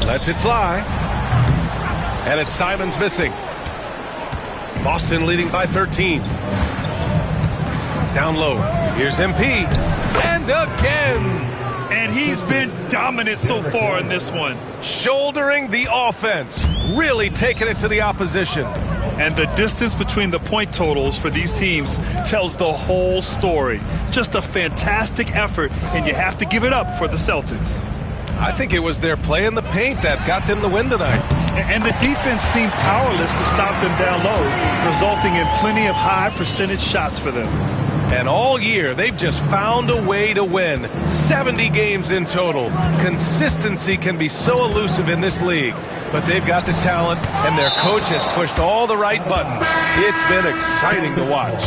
Lets it fly. And it's Simons missing. Boston leading by 13. Down low. Here's MP. And again. And he's been dominant so far in this one. Shouldering the offense. Really taking it to the opposition. And the distance between the point totals for these teams tells the whole story. Just a fantastic effort, and you have to give it up for the Celtics. I think it was their play in the paint that got them the win tonight. And the defense seemed powerless to stop them down low, resulting in plenty of high percentage shots for them. And all year, they've just found a way to win. 70 games in total. Consistency can be so elusive in this league. But they've got the talent, and their coach has pushed all the right buttons. It's been exciting to watch.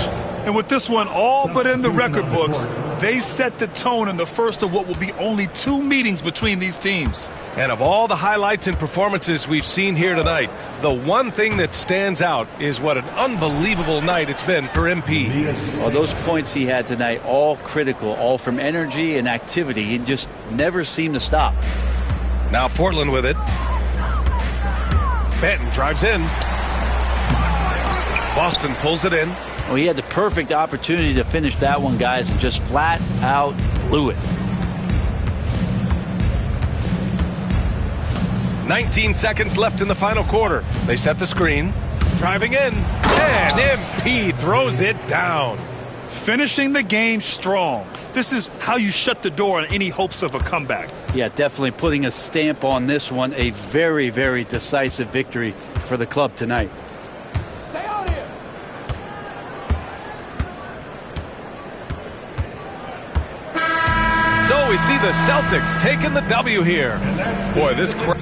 And with this one all but in the record books, They set the tone in the first of what will be only 2 meetings between these teams. And of all the highlights and performances we've seen here tonight, the one thing that stands out is what an unbelievable night it's been for MP. Well, those points he had tonight, all critical, all from energy and activity. He just never seemed to stop. Now Portland with it. Benton drives in. Boston pulls it in. Well, he had the perfect opportunity to finish that one, guys, and just flat out blew it. 19 seconds left in the final quarter. They set the screen. Driving in. And MP throws it down. Finishing the game strong. This is how you shut the door on any hopes of a comeback. Yeah, definitely putting a stamp on this one. A very, very decisive victory for the club tonight. Stay out here. So we see the Celtics taking the W here. Boy, this crowd.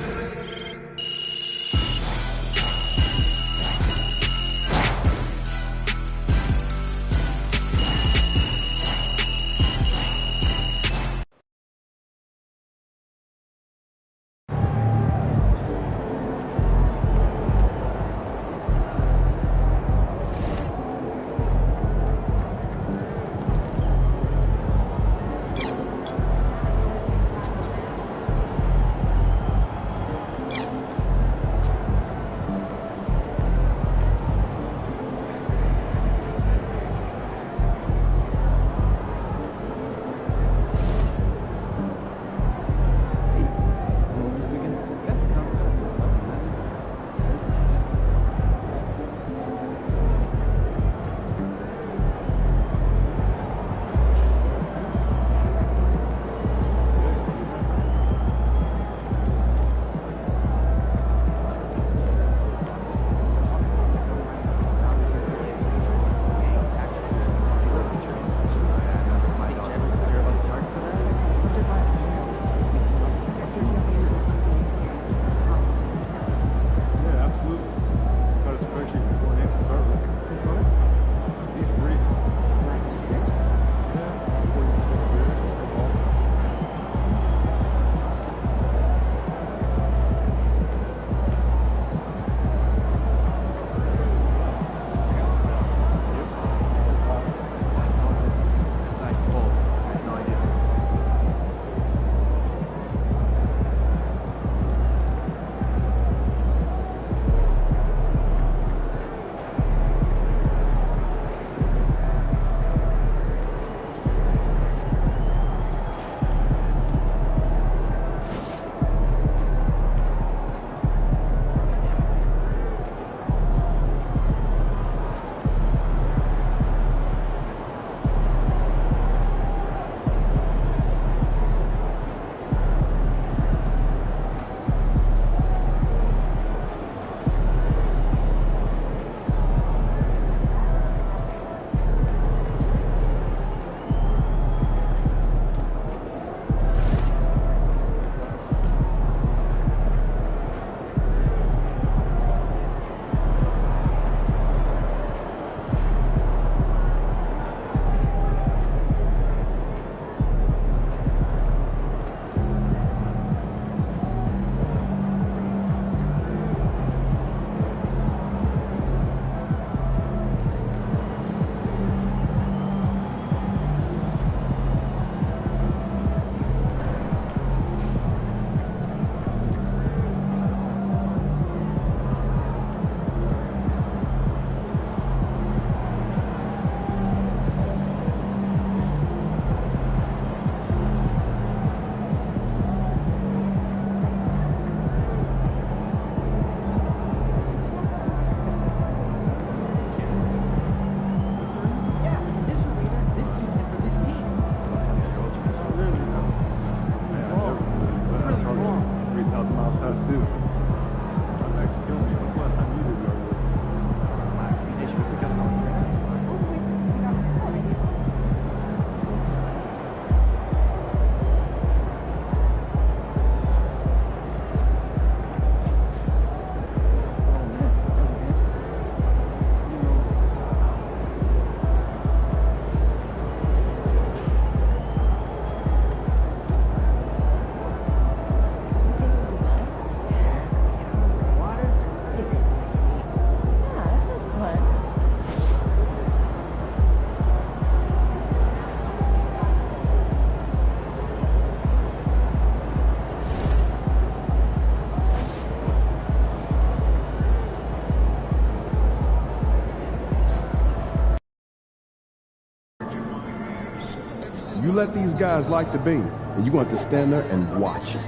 let these guys like the beam, and you're going to have to stand there and watch it.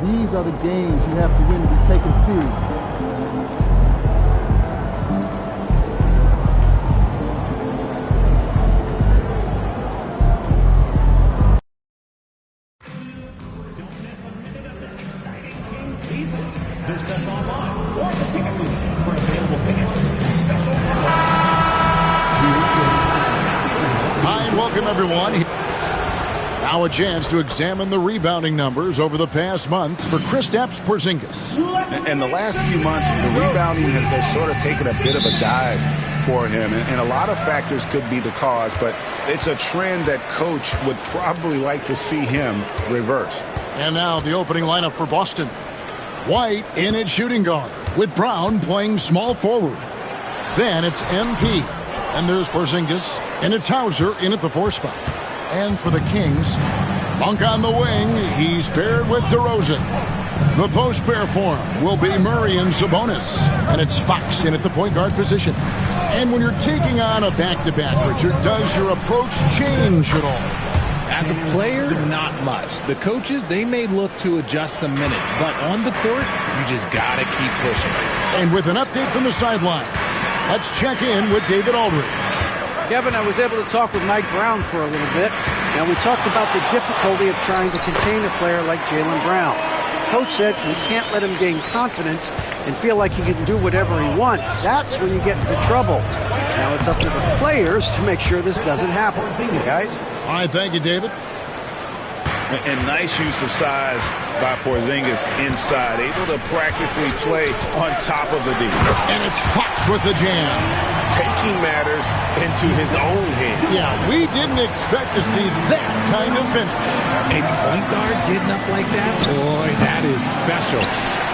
These are the games you have to win to be taken serious. Visit us online or the ticket booth for available tickets. Hi, and welcome everyone. Now a chance to examine the rebounding numbers over the past months for Kristaps Porzingis. In the last few months, the rebounding has sort of taken a bit of a dive for him, and a lot of factors could be the cause, but it's a trend that coach would probably like to see him reverse. And now the opening lineup for Boston. White in at shooting guard, with Brown playing small forward. Then it's MP, and there's Porzingis, and it's Hauser in at the 4 spot. And for the Kings, Monk on the wing, he's paired with DeRozan. The post pair for him will be Murray and Sabonis. And it's Fox in at the point guard position. And when you're taking on a back-to-back, Richard, does your approach change at all? As a player, not much. The coaches, they may look to adjust some minutes, but on the court, you just got to keep pushing. And with an update from the sideline, let's check in with David Aldridge. Kevin, I was able to talk with Mike Brown for a little bit. Now, we talked about the difficulty of trying to contain a player like Jaylen Brown. Coach said we can't let him gain confidence and feel like he can do whatever he wants. That's when you get into trouble. Now it's up to the players to make sure this doesn't happen. Guys? All right, thank you, David. And nice use of size by Porzingis inside, able to practically play on top of the D. And it's Fox with the jam. Taking matters into his own hands. Yeah, we didn't expect to see that kind of finish. A point guard getting up like that, boy, that is special.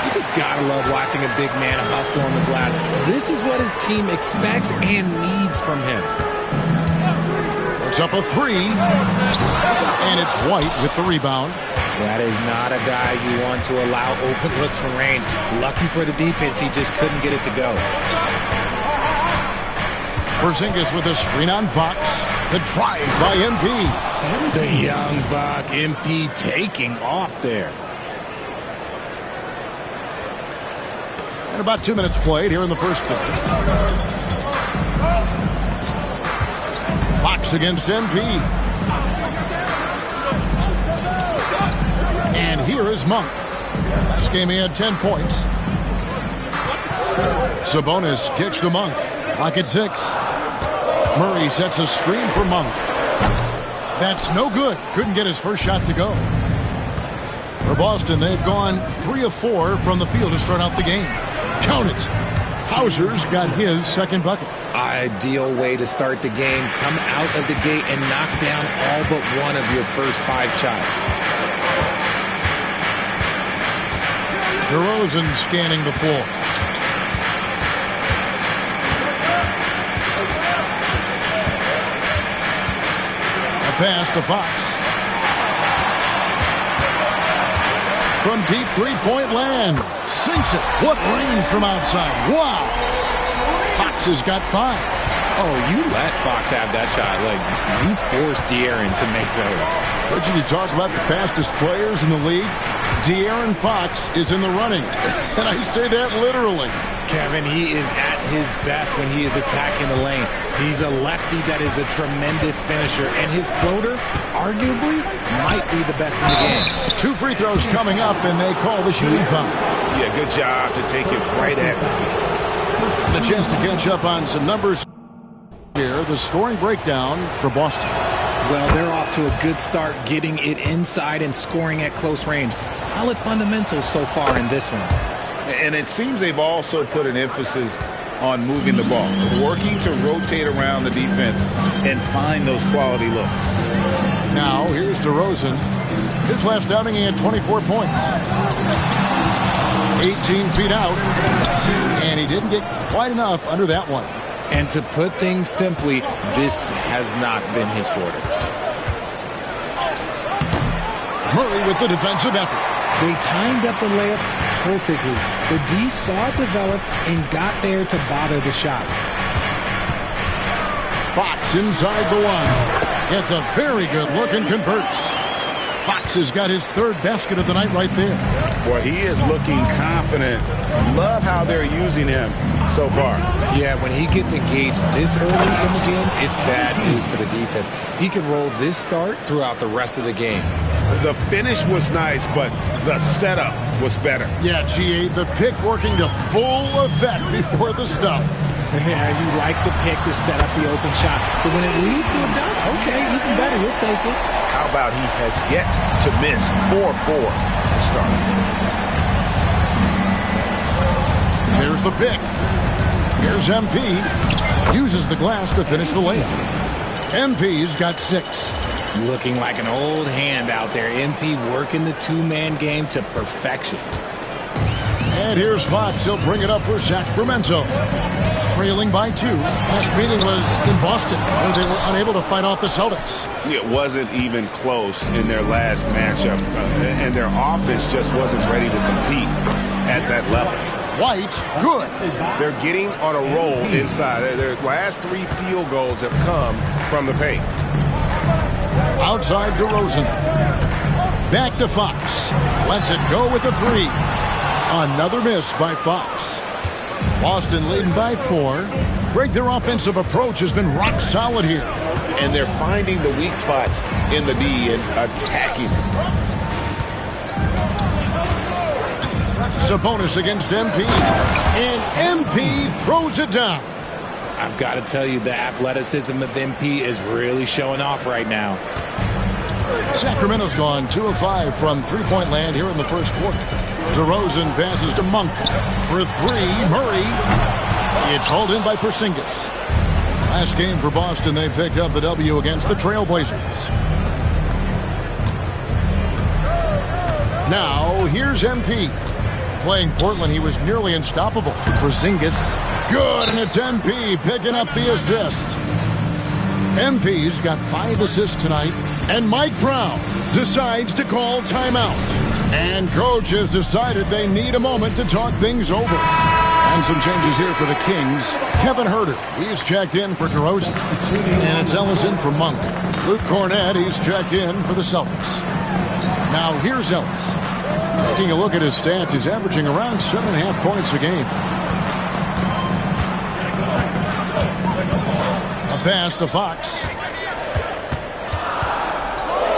You just gotta love watching a big man hustle on the glass. This is what his team expects and needs from him. It's up a 3, and it's White with the rebound. That is not a guy you want to allow open looks from range. Lucky for the defense, he just couldn't get it to go. Porzingis with a screen on Fox. The drive by MP. The young buck, MP taking off there. And about 2 minutes played here in the first quarter. Fox against MP. And here is Monk. Last game he had 10 points. Sabonis kicks to Monk. Lock at 6. Murray sets a screen for Monk. That's no good. Couldn't get his first shot to go. For Boston, they've gone 3 of 4 from the field to start out the game. Count it. Hauser's got his second bucket. Ideal way to start the game. Come out of the gate and knock down all but one of your first 5 shots. DeRozan scanning the floor. A pass to Fox. From deep three-point land. Sinks it. What range from outside. Wow. Fox has got 5. Oh, you let Fox have that shot. Like, you forced De'Aaron to make those. Richard, you talk about the fastest players in the league. De'Aaron Fox is in the running. And I say that literally. Kevin, he is at his best when he is attacking the lane. He's a lefty that is a tremendous finisher. And his floater, arguably, might be the best in the game. 2 free throws coming up, and they call the shooting foul. Yeah, good job to take it right at him. A chance to catch up on some numbers here. The scoring breakdown for Boston. Well, they're off to a good start getting it inside and scoring at close range. Solid fundamentals so far in this one. And it seems they've also put an emphasis on moving the ball, working to rotate around the defense and find those quality looks. Now, here's DeRozan. His last outing, he had 24 points. 18 feet out. And he didn't get quite enough under that one. And to put things simply, this has not been his quarter. Murray with the defensive effort. They timed up the layup perfectly. The D saw it develop and got there to bother the shot. Fox inside the one. Gets a very good look and converts. Fox has got his third basket of the night right there. Boy, he is looking confident. Love how they're using him so far. Yeah, when he gets engaged this early in the game, it's bad news for the defense. He can roll this start throughout the rest of the game. The finish was nice, but the setup was better. Yeah, GA, the pick working to full effect before the stuff. Yeah, you like the pick to set up the open shot. But when it leads to a dunk, okay, even better, you'll take it. How about he has yet to miss 4-4 to start? Here's the pick. Here's MP. Uses the glass to finish the layup. MP's got 6. Looking like an old hand out there. MP working the two-man game to perfection. And here's Fox. He'll bring it up for Sacramento. Trailing by 2. Last meeting was in Boston, where they were unable to fight off the Celtics. It wasn't even close in their last matchup, and their offense just wasn't ready to compete at that level. White, good. They're getting on a roll inside. Their last 3 field goals have come from the paint. Outside DeRozan. Back to Fox. Lets it go with a 3. Another miss by Fox. Boston leading by 4. Greg, their offensive approach has been rock solid here. And they're finding the weak spots in the D and attacking it. Sabonis against MP. And MP throws it down. I've got to tell you, the athleticism of MP is really showing off right now. Sacramento's gone 2 of 5 from three-point land here in the first quarter. DeRozan passes to Monk. For 3, Murray. It's hauled in by Porzingis. Last game for Boston, they picked up the W against the Trailblazers. Now, here's MP. Playing Portland, he was nearly unstoppable. Porzingis. Good, and it's MP picking up the assist. MP's got 5 assists tonight, and Mike Brown decides to call timeout. And coach has decided they need a moment to talk things over. And some changes here for the Kings. Kevin Huerter, he's checked in for DeRozan. And it's Ellis in for Monk. Luke Cornett, he's checked in for the Celtics. Now here's Ellis. Taking a look at his stats, he's averaging around 7.5 points a game. A pass to Fox.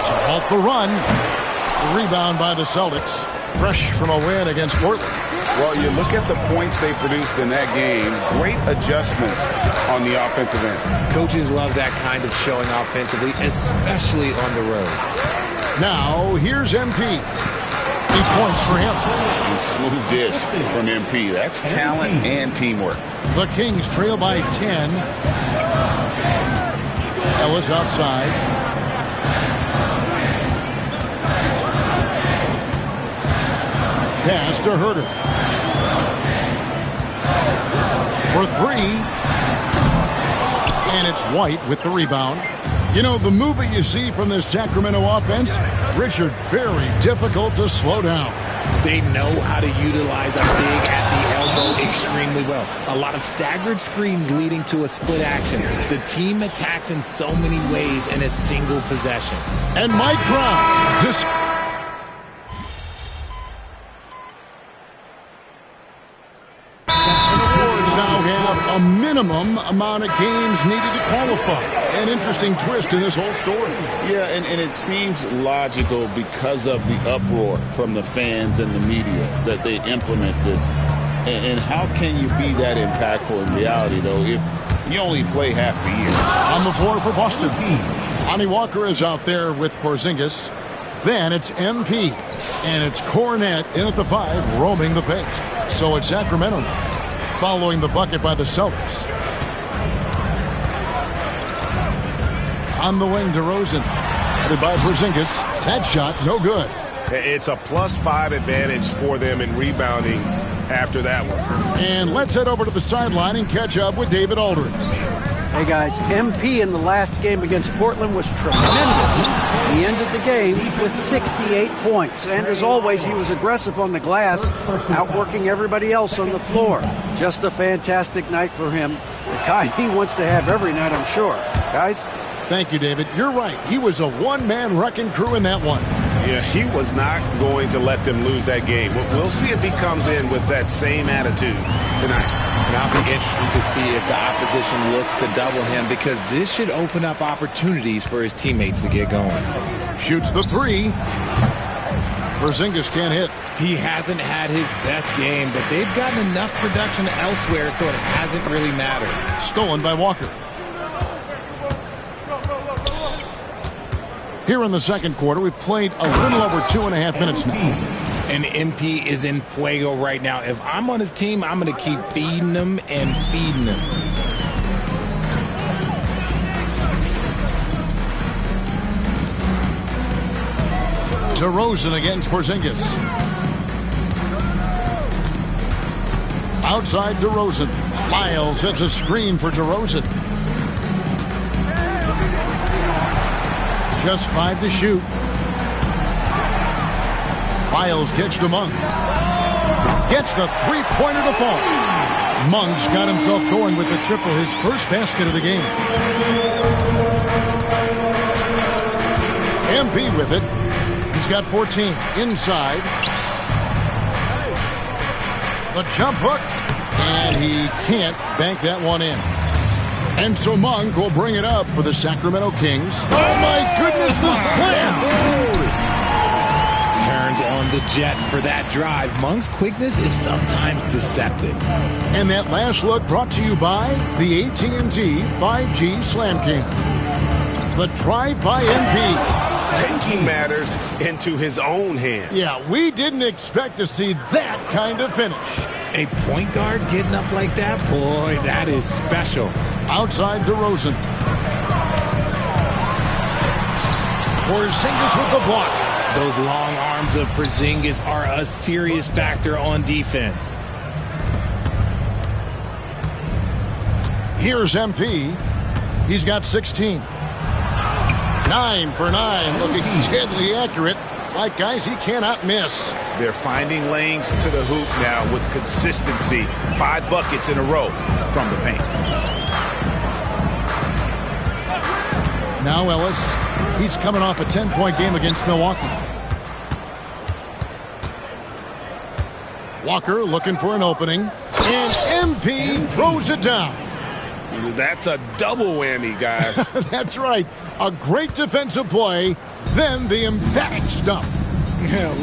To halt the run. A rebound by the Celtics. Fresh from a win against Portland. Well, you look at the points they produced in that game. Great adjustments on the offensive end. Coaches love that kind of showing offensively, especially on the road. Now, here's MP. 8 points for him. A smooth dish from MP. That's talent and teamwork. The Kings trail by 10. Ellis outside. Pass to Huerter. For 3. And it's White with the rebound. You know, the movement you see from this Sacramento offense, Richard, very difficult to slow down. They know how to utilize a big at the elbow extremely well. A lot of staggered screens leading to a split action. The team attacks in so many ways in a single possession. And Mike Brown just... now have a minimum amount of games needed to qualify. An interesting twist in this whole story. Yeah, and it seems logical because of the uproar from the fans and the media that they implement this. And how can you be that impactful in reality, though, if you only play half the year? On the floor for Boston. Lonnie Walker is out there with Porzingis. Then it's MP. And it's Cornett in at the 5, roaming the paint. So it's Sacramento now, following the bucket by the Celtics. On the wing, DeRozan. Headed by Porzingis. That shot, no good. It's a +5 advantage for them in rebounding after that one. And let's head over to the sideline and catch up with David Aldridge. Hey guys, MP in the last game against Portland was tremendous. He ended the game with 68 points. And as always, he was aggressive on the glass, outworking everybody else on the floor. Just a fantastic night for him. The kind he wants to have every night, I'm sure. Guys? Thank you, David. You're right. He was a one-man wrecking crew in that one. Yeah, he was not going to let them lose that game. We'll see if he comes in with that same attitude tonight. And I'll be interested to see if the opposition looks to double him, because this should open up opportunities for his teammates to get going. Shoots the three. Porzingis can't hit. He hasn't had his best game, but they've gotten enough production elsewhere, so it hasn't really mattered. Stolen by Walker. Here in the second quarter, we've played a little over 2.5 minutes now. And MP is in fuego right now. If I'm on his team, I'm going to keep feeding him and feeding him. DeRozan against Porzingis. Outside DeRozan. Lyles sets a screen for DeRozan. Just 5 to shoot. Lyles gets to Monk. Gets the three-pointer to fall. Monk's got himself going with the triple, his first basket of the game. MP with it. He's got 14. Inside. The jump hook. And he can't bank that one in. And so Monk will bring it up for the Sacramento Kings. Oh, my goodness, the slam! Turns on the Jets for that drive. Monk's quickness is sometimes deceptive. And that last look brought to you by the AT&T 5G Slam King. The drive by MP. Taking matters into his own hands. Yeah, we didn't expect to see that kind of finish. A point guard getting up like that? Boy, that is special. Outside DeRozan. Porzingis with the block. Those long arms of Porzingis are a serious factor on defense. Here's MP. He's got 16. 9 for 9, looking deadly accurate. Like guys, he cannot miss. They're finding lanes to the hoop now with consistency. 5 buckets in a row from the paint. Now Ellis, he's coming off a 10-point game against Milwaukee. Walker looking for an opening, and MP throws it down. That's a double whammy, guys. That's right. A great defensive play, then the emphatic stump.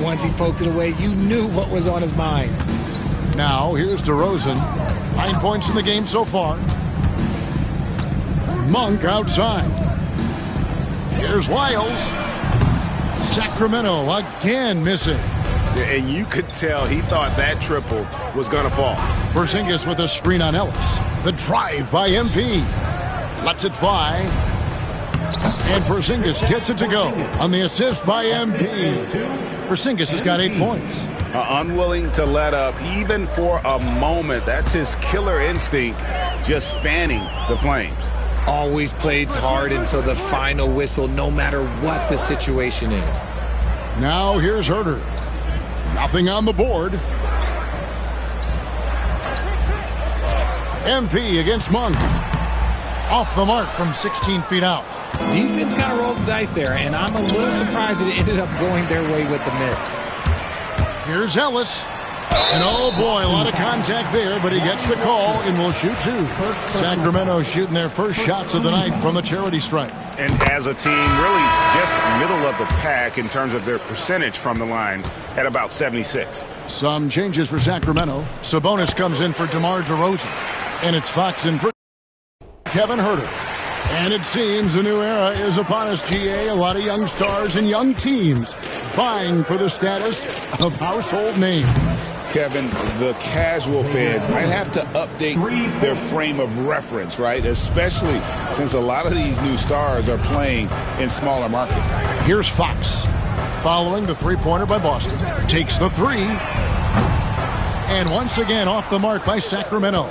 Once he poked it away, you knew what was on his mind. Now, here's DeRozan. 9 points in the game so far. Monk outside. Here's Lyles. Sacramento again missing. And you could tell he thought that triple was going to fall. Porzingis with a screen on Ellis. The drive by MP. Lets it fly. And Porzingis gets it to go on the assist by MP. Porzingis has got 8 points. Unwilling to let up even for a moment. That's his killer instinct, just fanning the flames. Always plays hard until the final whistle, no matter what the situation is. Now here's Herter. Nothing on the board. MP against Monk. Off the mark from 16 feet out. Defense kind of rolled the dice there, and I'm a little surprised that it ended up going their way with the miss. Here's Ellis. And oh boy, a lot of contact there, but he gets the call and will shoot 2. Sacramento shooting their first shots of the night from the charity stripe. And as a team, really just middle of the pack in terms of their percentage from the line at about 76. Some changes for Sacramento. Sabonis comes in for DeMar DeRozan. And it's Fox in for Kevin Herter. And it seems a new era is upon us, GA. A lot of young stars and young teams vying for the status of household names. Kevin, the casual fans might have to update their frame of reference, right? Especially since a lot of these new stars are playing in smaller markets. Here's Fox. following the three-pointer by Boston. Takes the three. And once again off the mark by Sacramento.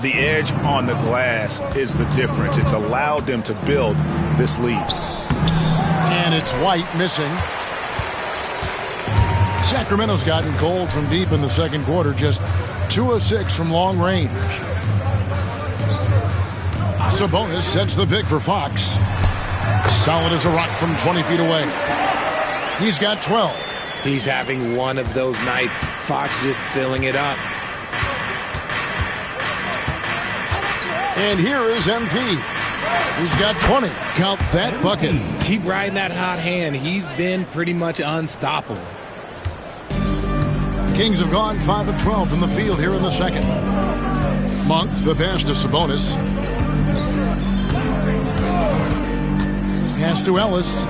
The edge on the glass is the difference. It's allowed them to build this lead. And it's White missing. Sacramento's gotten cold from deep in the second quarter, just 2 of 6 from long range. Sabonis sets the pick for Fox. Solid as a rock from 20 feet away. He's got 12. He's having one of those nights. Fox just filling it up. And here is MP. He's got 20. Count that bucket. Keep riding that hot hand. He's been pretty much unstoppable. Kings have gone 5 of 12 from the field here in the second. Monk, the pass to Sabonis. Pass to Ellis.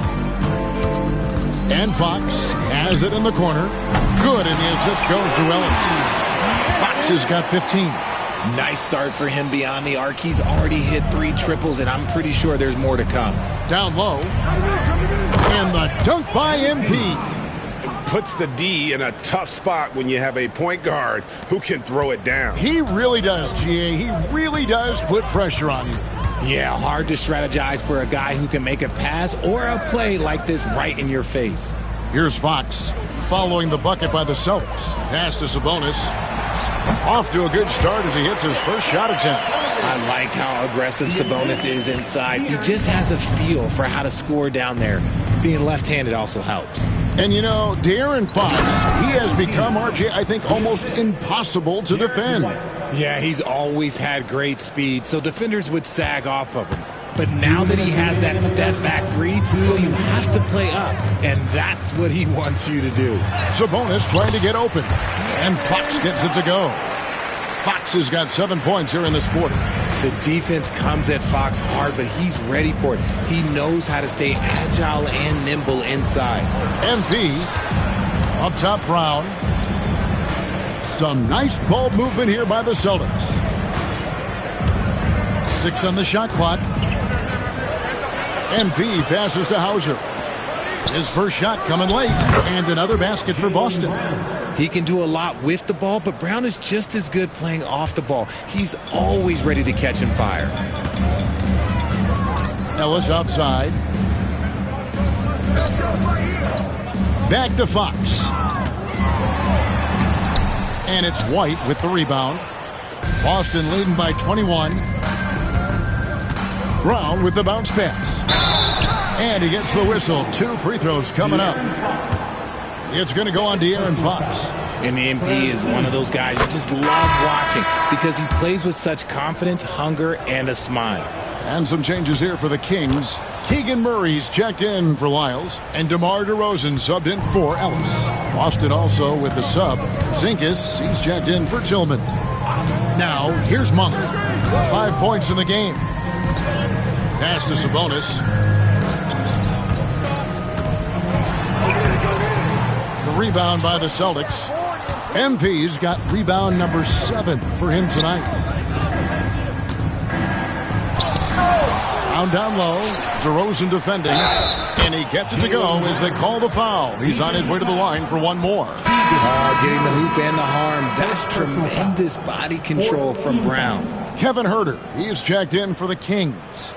And Fox has it in the corner. Good, and the assist goes to Ellis. Fox has got 15. Nice start for him beyond the arc. He's already hit 3 triples, and I'm pretty sure there's more to come. Down low. And the dunk by MP. Puts the D in a tough spot when you have a point guard who can throw it down. He really does, GA. He really does put pressure on you. Yeah, hard to strategize for a guy who can make a pass or a play like this right in your face. Here's Fox following the bucket by the Celtics. Pass to Sabonis. Off to a good start as he hits his first shot attempt. I like how aggressive Sabonis is inside. He just has a feel for how to score down there. Being left-handed also helps. And you know, De'Aaron Fox, he has become, RJ, I think, almost impossible to defend. Yeah, he's always had great speed, so defenders would sag off of him. But now that he has that step-back three, so you have to play up, and that's what he wants you to do. Sabonis trying to get open, and Fox gets it to go. Fox has got 7 points here in this quarter. The defense comes at Fox hard, but he's ready for it. He knows how to stay agile and nimble inside. MP up top, Brown. Some nice ball movement here by the Celtics. 6 on the shot clock. MP passes to Hauser. His first shot coming late, and another basket for Boston. He can do a lot with the ball, but Brown is just as good playing off the ball. He's always ready to catch and fire. Ellis outside. Back to Fox. And it's White with the rebound. Boston leading by 21. Brown with the bounce pass. And he gets the whistle. 2 free throws coming up. It's going to go on De'Aaron Fox. And the MP is one of those guys you just love watching because he plays with such confidence, hunger, and a smile. And some changes here for the Kings. Keegan Murray's checked in for Lyles, and DeMar DeRozan subbed in for Ellis. Boston also with the sub. Zinkas, he's checked in for Tillman. Now, here's Monk. 5 points in the game. Pass to Sabonis. Rebound by the Celtics. MP's got rebound number 7 for him tonight. Down low. DeRozan defending. And he gets it to go as they call the foul. He's on his way to the line for one more. Getting the hoop and the harm. That's tremendous body control from Brown. Kevin Huerter. He's checked in for the Kings.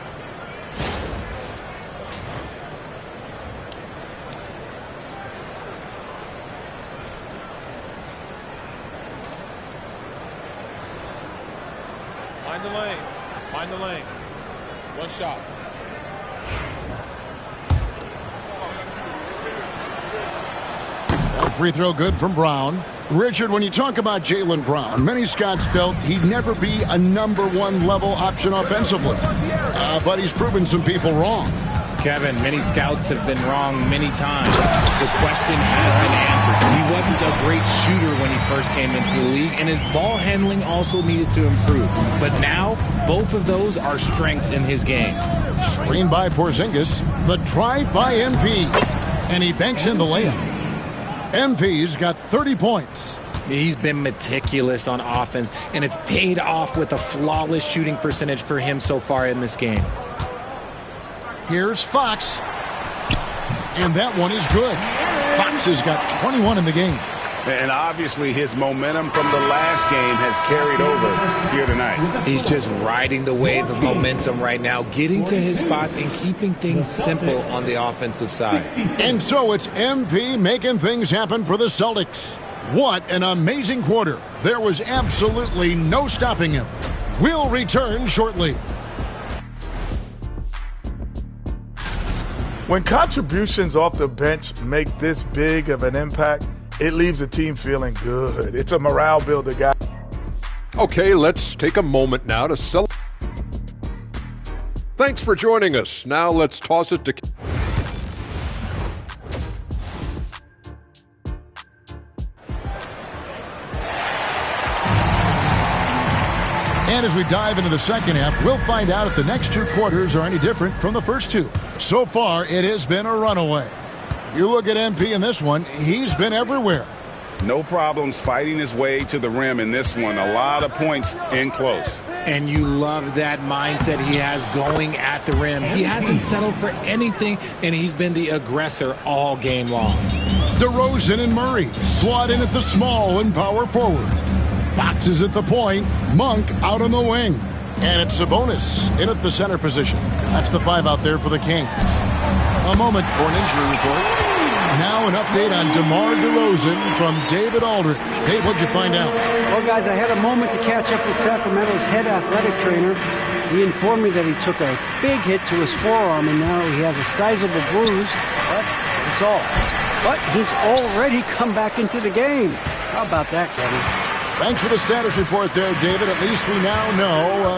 Find the lanes. Find the lanes. One shot. A free throw good from Brown. Richard, when you talk about Jaylen Brown, many Scots felt he'd never be a #1 level option offensively. But he's proven some people wrong. Kevin, many scouts have been wrong many times. The question has been answered. He wasn't a great shooter when he first came into the league, and his ball handling also needed to improve. But now, both of those are strengths in his game. Screen by Porzingis. The drive by MP. And he banks in the layup. MP's got 30 points. He's been meticulous on offense, and it's paid off with a flawless shooting percentage for him so far in this game. Here's Fox. And that one is good. Fox has got 21 in the game. And obviously his momentum from the last game has carried over here tonight. He's just riding the wave of momentum right now, getting to his spots and keeping things simple on the offensive side. And so it's MP making things happen for the Celtics. What an amazing quarter. There was absolutely no stopping him. We'll return shortly. When contributions off the bench make this big of an impact, it leaves the team feeling good. It's a morale builder, guys. Okay, let's take a moment now to celebrate. Thanks for joining us. Now let's toss it to... And as we dive into the second half, we'll find out if the next two quarters are any different from the first two. So far, it has been a runaway. You look at MP in this one, he's been everywhere. No problems fighting his way to the rim in this one. A lot of points in close. And you love that mindset he has going at the rim. He hasn't settled for anything, and he's been the aggressor all game long. DeRozan and Murray slot in at the small and power forward. Fox is at the point, Monk out on the wing. And it's Sabonis in at the center position. That's the 5 out there for the Kings. A moment for an injury report. Now an update on DeMar DeRozan from David Aldridge. Dave, what'd you find out? Well, guys, I had a moment to catch up with Sacramento's head athletic trainer. He informed me that he took a big hit to his forearm, and now he has a sizable bruise. But that's all. But he's already come back into the game. How about that, Kevin? Thanks for the status report there, David. At least we now know